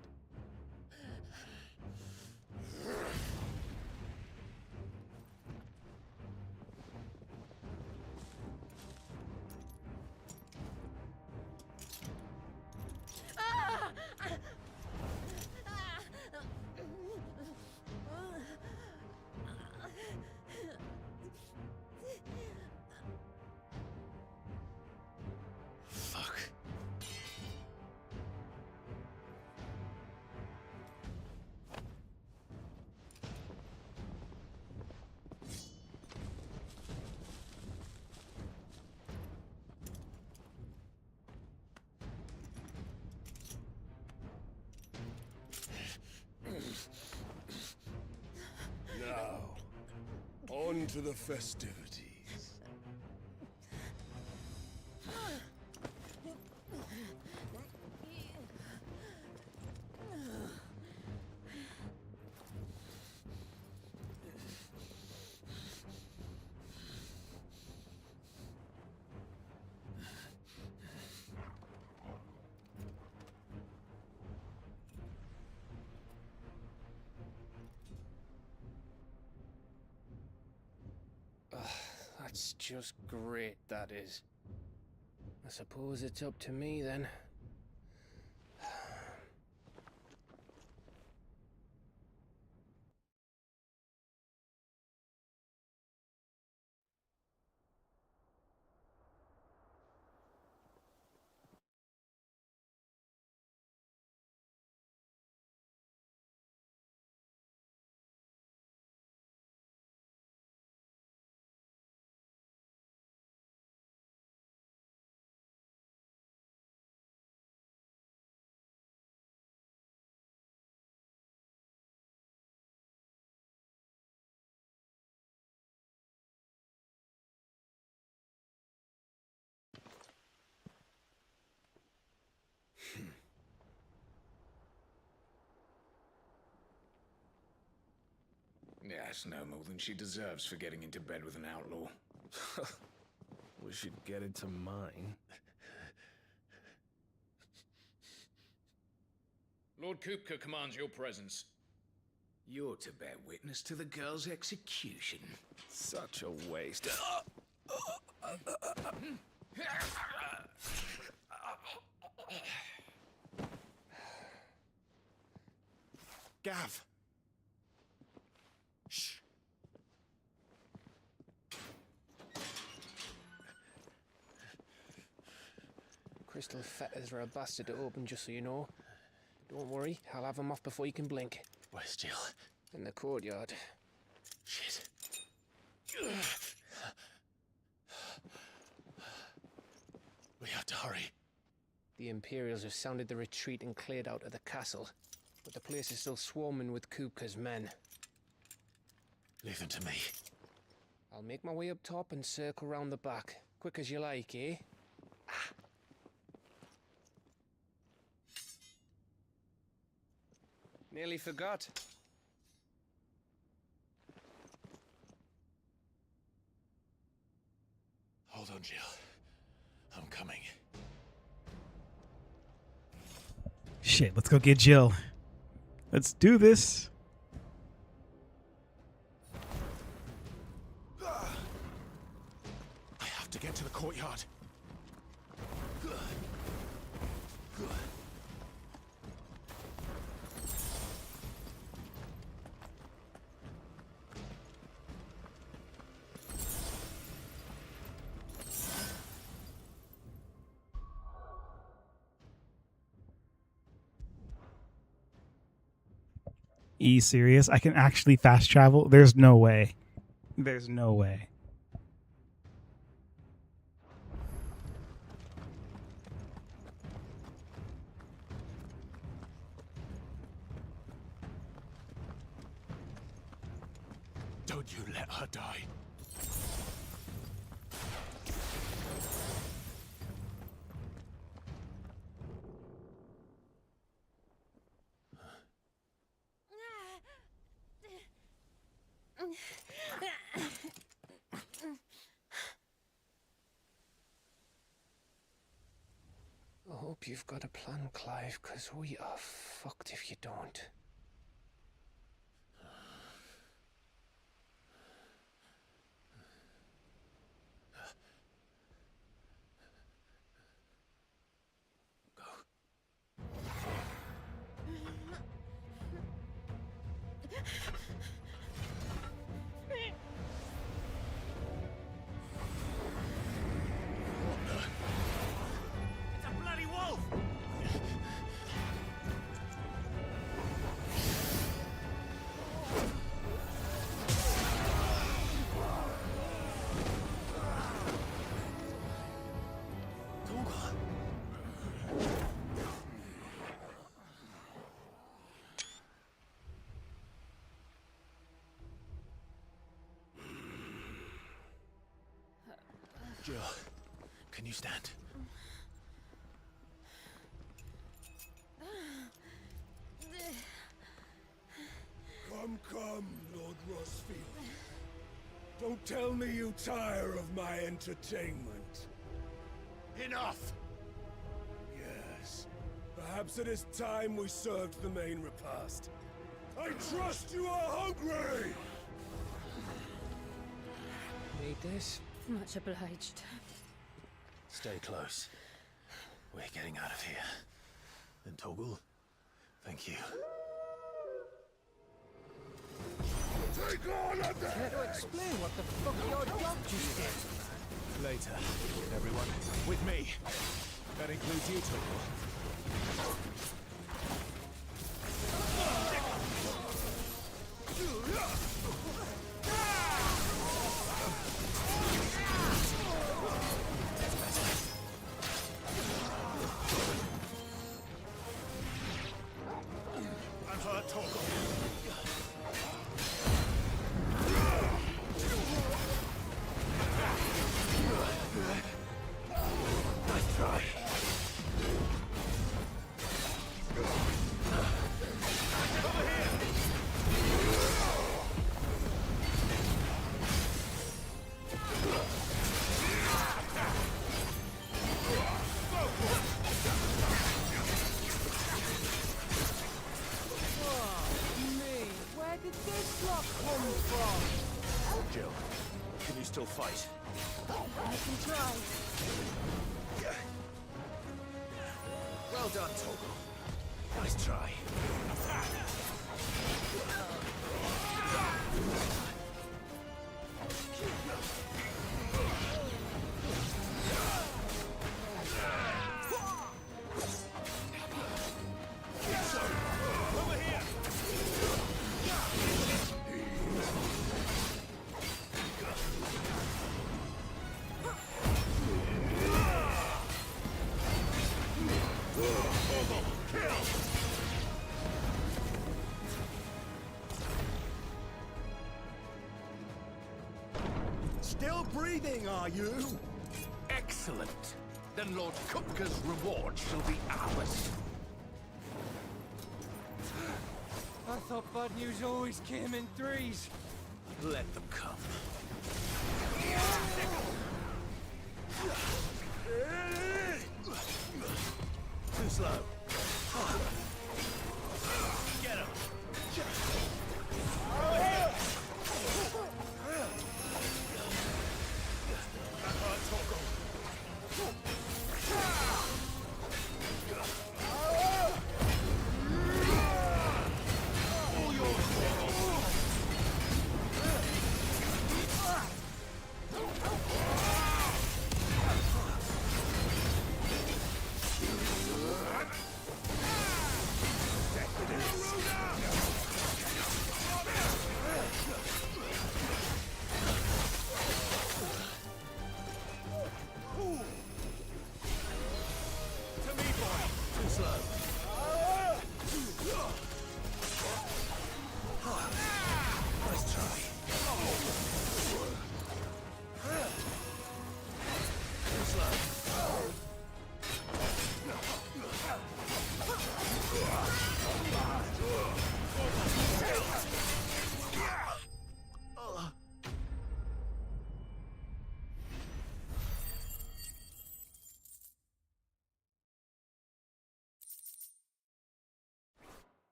On to the festivities. That's just great, that is. I suppose it's up to me then. Yeah, that's no more than she deserves for getting into bed with an outlaw. We should get into mine. Lord Kupka commands your presence. You're to bear witness to the girl's execution. Such a waste. Gav! Shh! Crystal fetters are a bastard to open, just so you know. Don't worry, I'll have them off before you can blink. Where's Jill? In the courtyard. Shit. We have to hurry. The Imperials have sounded the retreat and cleared out of the castle, but the place is still swarming with Kupka's men. Leave them to me. I'll make my way up top and circle round the back. Quick as you like, eh? Nearly forgot. Hold on, Jill. I'm coming. Shit, let's go get Jill. Let's do this. I have to get to the courtyard. Serious? I can actually fast travel? There's no way. There's no way. Don't you let her die. I hope you've got a plan, Clive, because we are fucked if you don't. It's a bloody wolf! Can you stand? Come, Lord Rossfield. Don't tell me you tire of my entertainment. Enough! Yes. Perhaps it is time we served the main repast. I trust you are hungry! Need this? Much obliged. Stay close. We're getting out of here. And Toggle, thank you. Take on at the Care to explain what the fuck your dog just did? Later, everyone. With me. That includes you, Toggle. I'm hurt, Toggle. Nice try. Me, where did this lot come from? Jill, can you still fight? I can try. Well done, Toggle. Nice try. Over here! Still breathing, are you? Excellent. Then Lord Kupka's reward shall be ours. I thought bad news always came in threes. Let them come. Too slow. Get him!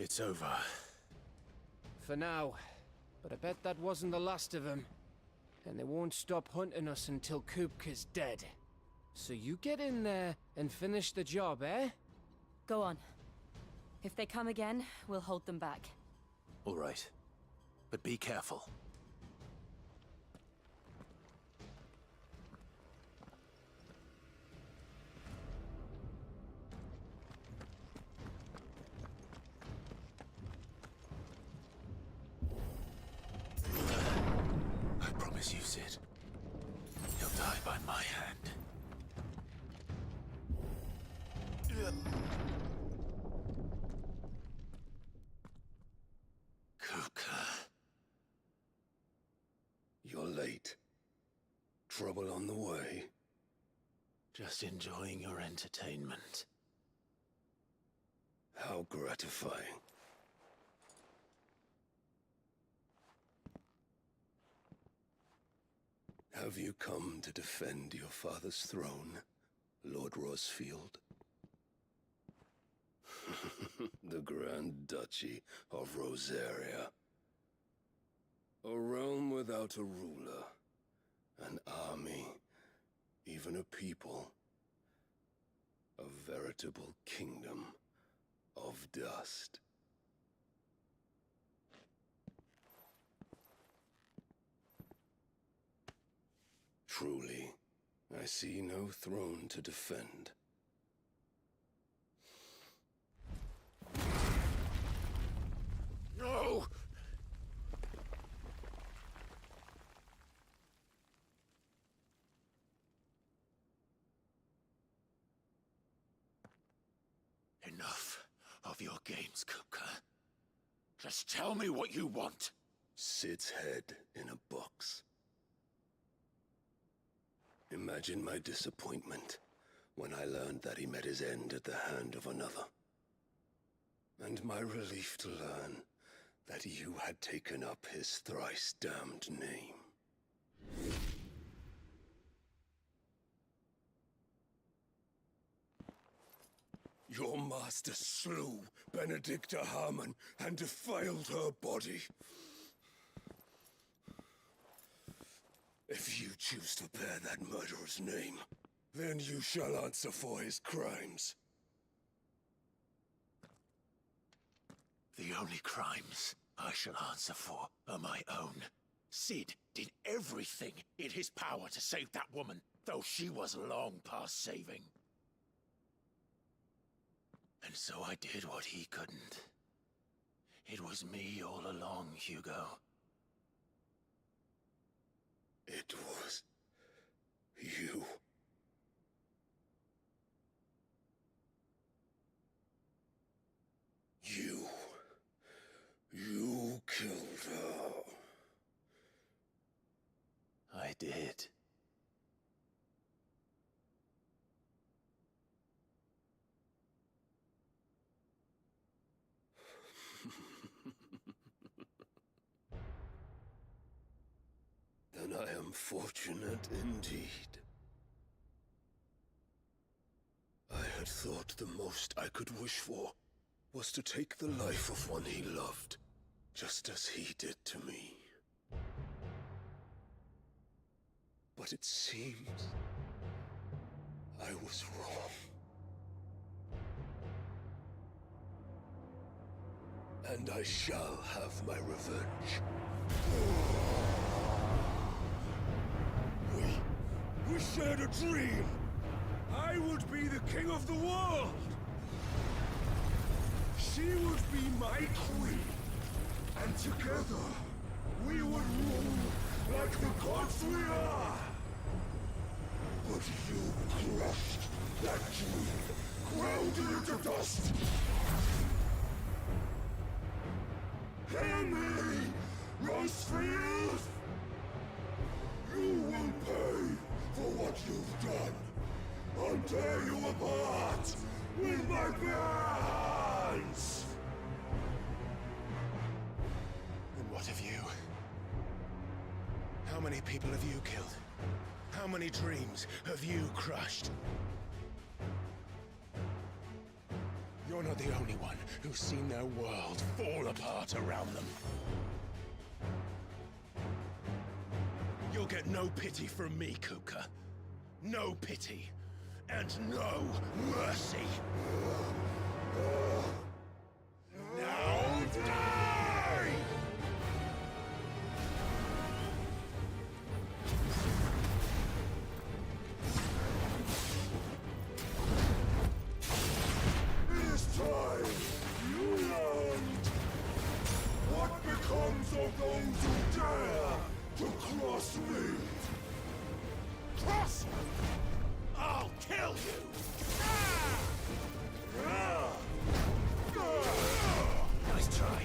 It's over. For now. But I bet that wasn't the last of them. And they won't stop hunting us until Kupka's dead. So you get in there and finish the job, eh? Go on. If they come again, we'll hold them back. All right. But be careful. I promise you, Sid. He'll die by my hand. Kupka. late? Trouble on the way? Just enjoying your entertainment. How gratifying. Have you come to defend your father's throne, Lord Rosfield? The Grand Duchy of Rosaria. A realm without a ruler, an army, even a people. A veritable kingdom of dust. Truly, I see no throne to defend. No! Enough of your games, Kupka. Just tell me what you want. Sid's head in a box. Imagine my disappointment when I learned that he met his end at the hand of another. And my relief to learn that you had taken up his thrice damned name. Your master slew Benedicta Harmon and defiled her body. If you choose to bear that murderer's name, then you shall answer for his crimes. The only crimes I shall answer for are my own. Sid did everything in his power to save that woman, though she was long past saving. And so I did what he couldn't. It was me all along, Hugo. It was you. You killed her. I did. Then I am fortunate indeed. I had thought the most I could wish for was to take the life of one he loved, just as he did to me. But it seems I was wrong. And I shall have my revenge. We shared a dream. I would be the king of the world. She would be my queen. And together, we would rule like the gods we are. But you crushed that dream, ground it into dust. Hear me, Rosefield! You will pay for what you've done. I'll tear you apart with my bare hands! And what of you? How many people have you killed? How many dreams have you crushed? You're not the only one who's seen their world fall apart around them. You'll get no pity from me, Kupka. No pity. And no mercy. Now die! It is time you learned what becomes of those who dare to cross me. Cross! I'll kill you! Nice try.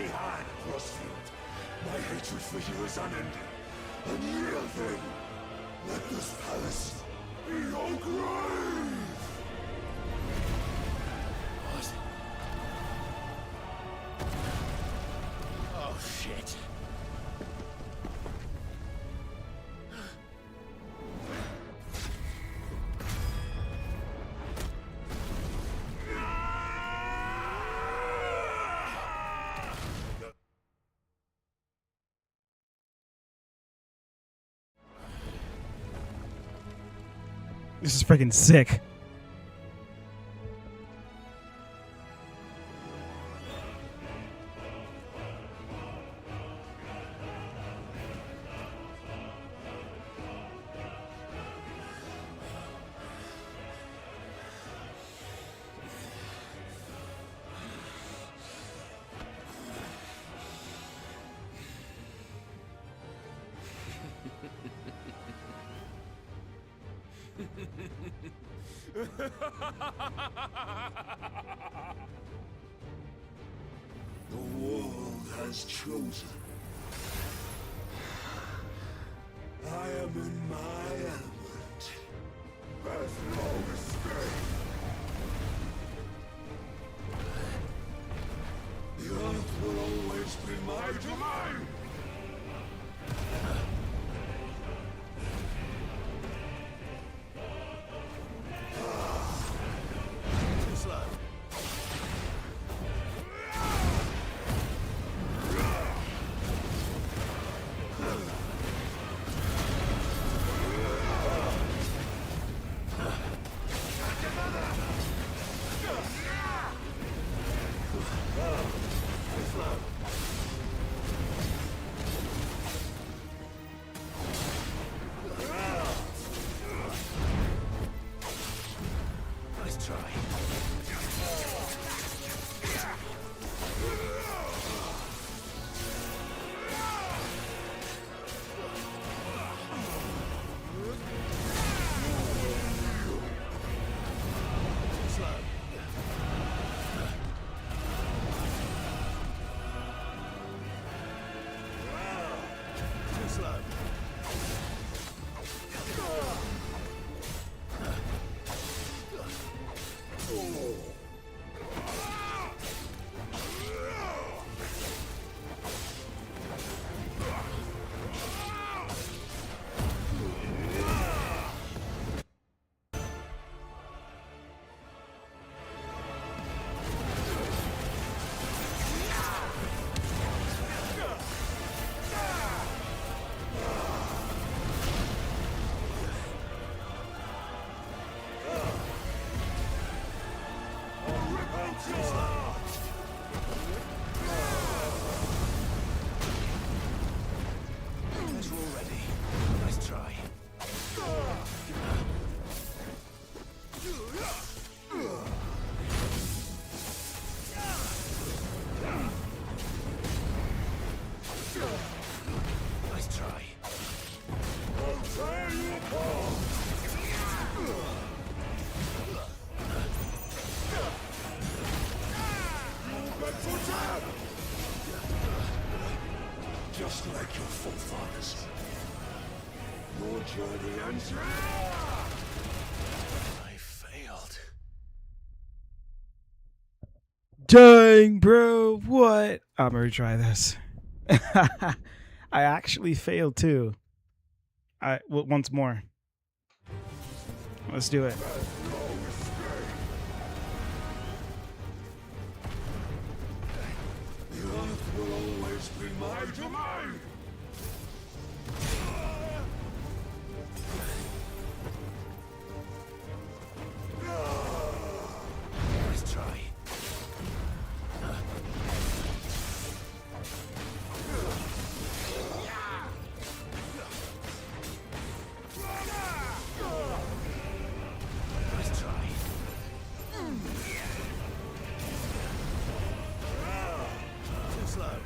hand, Crossfield. My hatred for you is unending. And yield then. Let this palace be your grave! What? Oh, shit. This is freaking sick. The world has chosen. I am in my element. There's no escape. The earth will always be my domain. Nice try. Nice try. Nice try. I'll tear you apart! Move back for attack! Just like your forefathers. Your journey ends here! I failed. Dang, bro, what? I'm gonna retry this. I actually failed too. Once more. Let's do it. The earth will always be my domain! Nice try. Nice try. Too slow.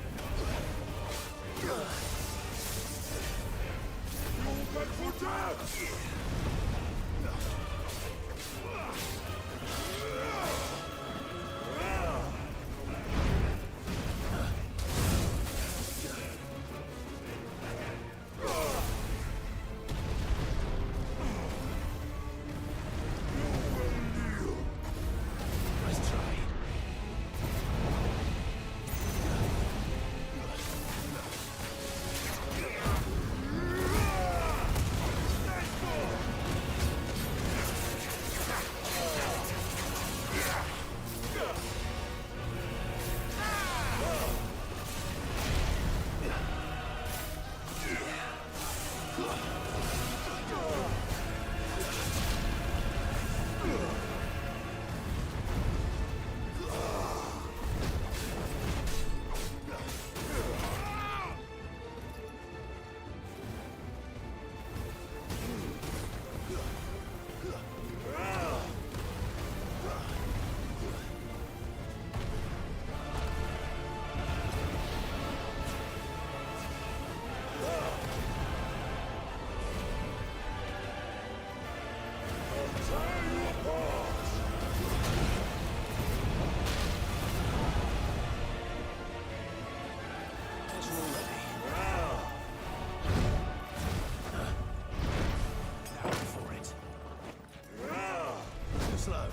slow.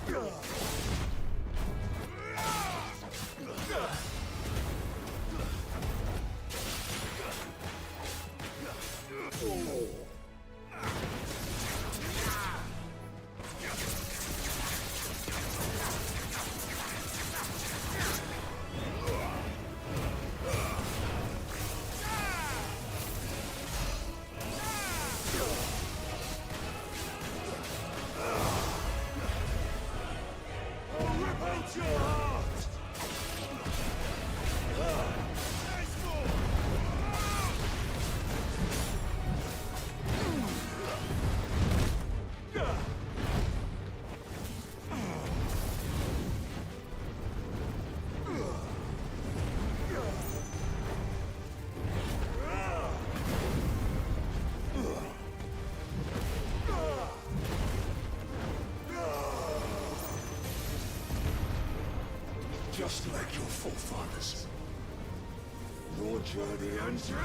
Just like your forefathers. Your journey ends here!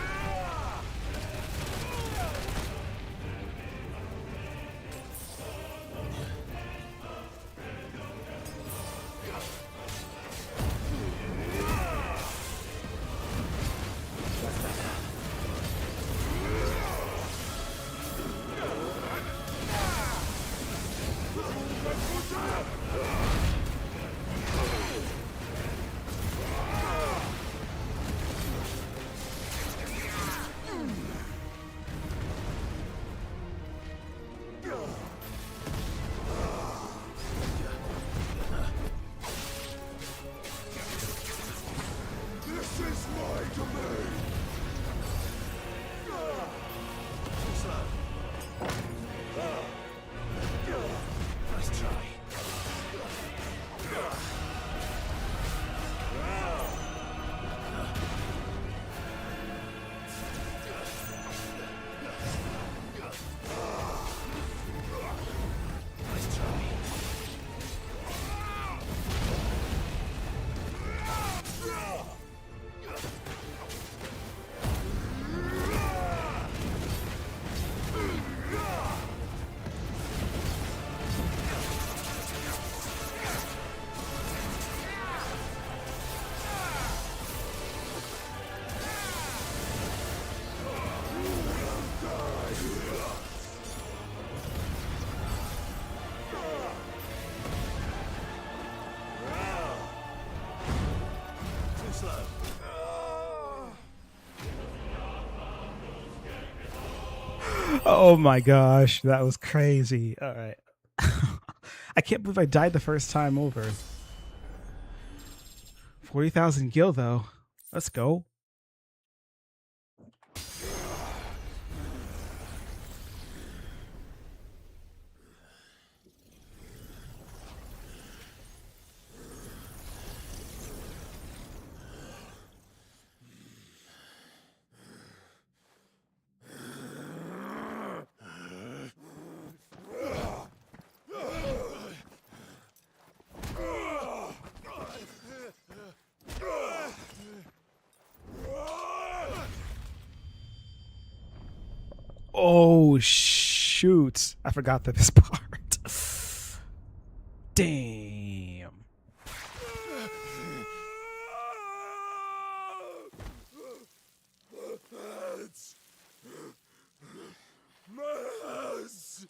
Oh my gosh, that was crazy. All right. I can't believe I died the first time over. 40,000 gil though. Let's go. Oh shoot. I forgot that this part. Damn. Mess!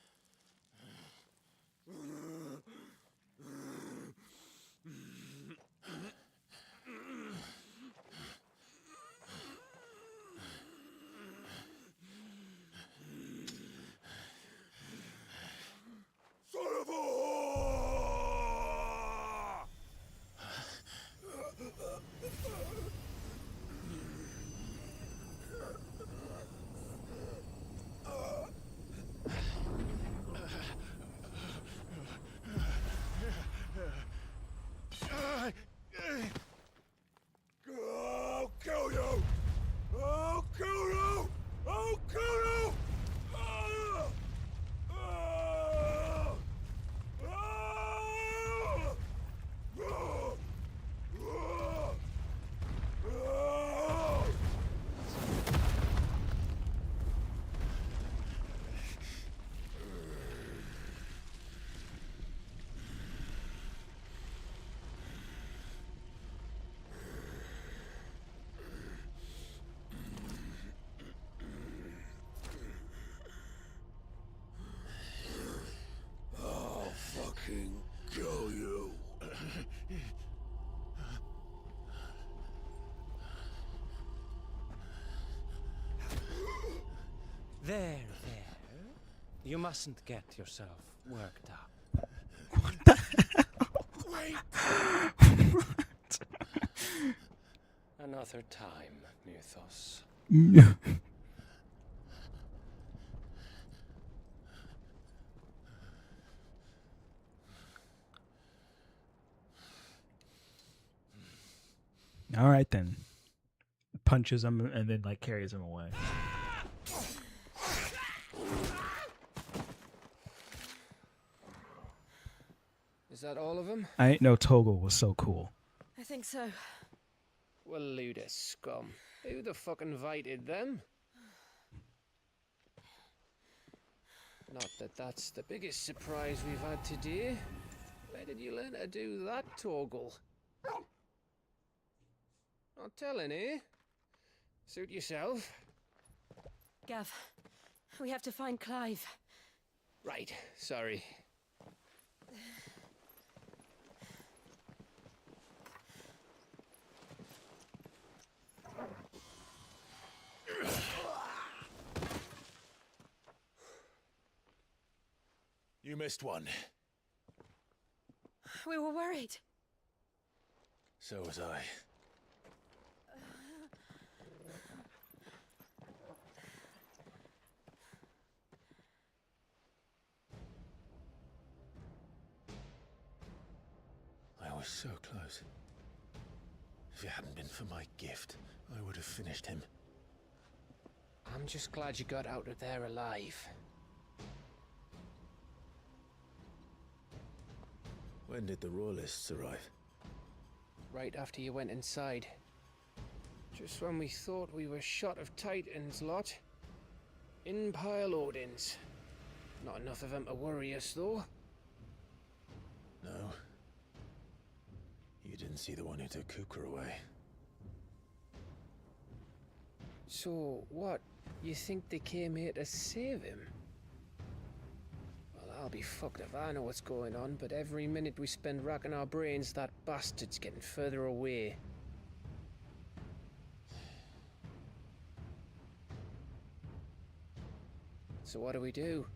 fucking kill you. There. You mustn't get yourself worked up. Wait! Another time, Mythos. All right then. Punches him and then like carries him away. Is that all of them? I ain't know Toggle was so cool. I think so. Well, load of scum. Who the fuck invited them? Not that that's the biggest surprise we've had today. Where did you learn to do that, Toggle? Not telling, eh? Suit yourself. Gav, we have to find Clive. Right, sorry. You missed one. We were worried. So was I. I was so close. If it hadn't been for my gift, I would have finished him. I'm just glad you got out of there alive. When did the Royalists arrive? Right after you went inside. Just when we thought we were shot of Titans lot. In pile Odins. Not enough of them to worry us, though. No. You didn't see the one who took Kuka away. So, what? You think they came here to save him? Well, I'll be fucked if I know what's going on, but every minute we spend racking our brains, that bastard's getting further away. So what do?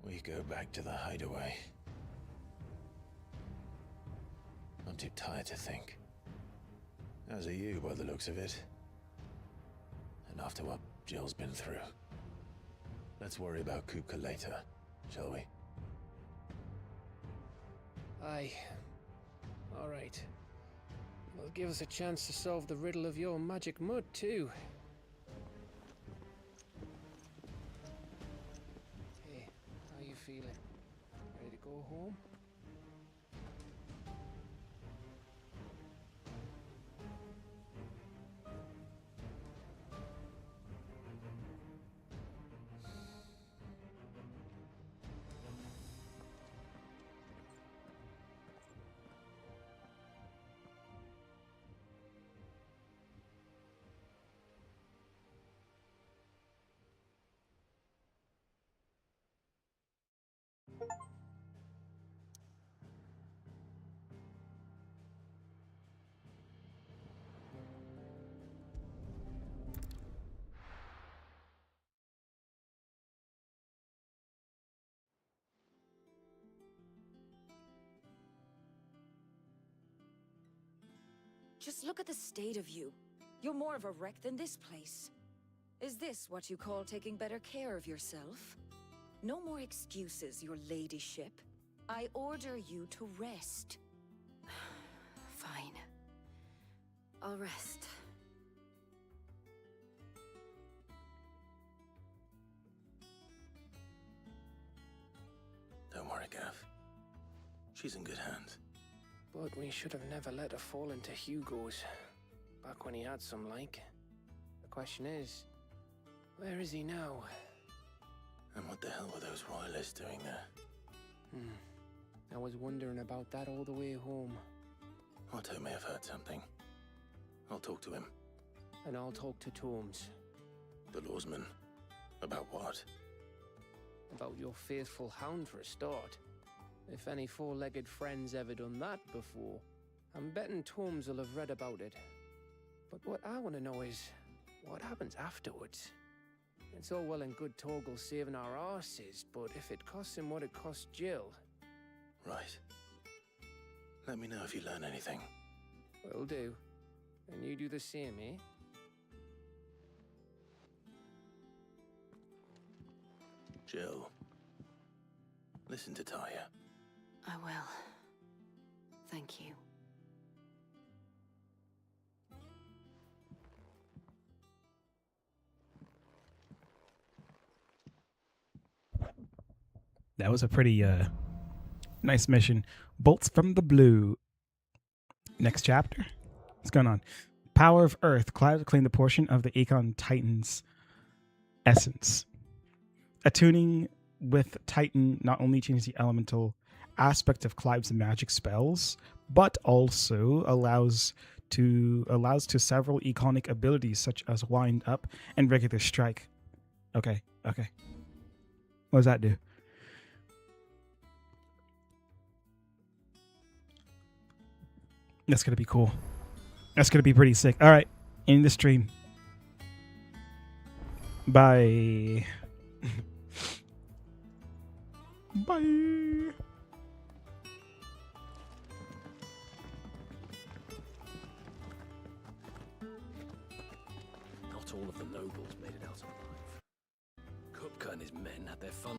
We go back to the hideaway. I'm too tired to think. As are you, by the looks of it. And after what Jill's been through. Let's worry about Kuka later, shall we? Aye. Alright. Well, give us a chance to solve the riddle of your magic mud, too. Hey, how you feeling? Ready to go home? Just look at the state of you. You're more of a wreck than this place. Is this what you call taking better care of yourself? No more excuses, your ladyship. I order you to rest. Fine. I'll rest. Don't worry, Gav. She's in good hands. But we should have never let her fall into Hugo's. Back when he had some like. The question is, where is he now? And what the hell were those royalists doing there? I was wondering about that all the way home. Otto may have heard something. I'll talk to him. And I'll talk to Tomes. The lawsman. About what? About your faithful hound for a start. If any four-legged friend's ever done that before, I'm betting Torms will have read about it. But what I want to know is, what happens afterwards? It's all well and good Torgal saving our arses, but if it costs him what it cost Jill... Right. Let me know if you learn anything. Will do. And you do the same, eh? Jill. Listen to Taya. I will. Thank you. That was a pretty nice mission. Bolts from the Blue. Next chapter. What's going on? Power of Earth. Clive claimed a portion of the Econ Titan's essence. Attuning with Titan not only changes the elemental aspect of Clive's magic spells, but also allows to several iconic abilities such as Wind Up and Regular Strike. Okay. What does that do? That's going to be cool. That's going to be pretty sick. All right. In the stream. Bye. Bye. Not all of the nobles made it out alive. Kupka and his men had their fun.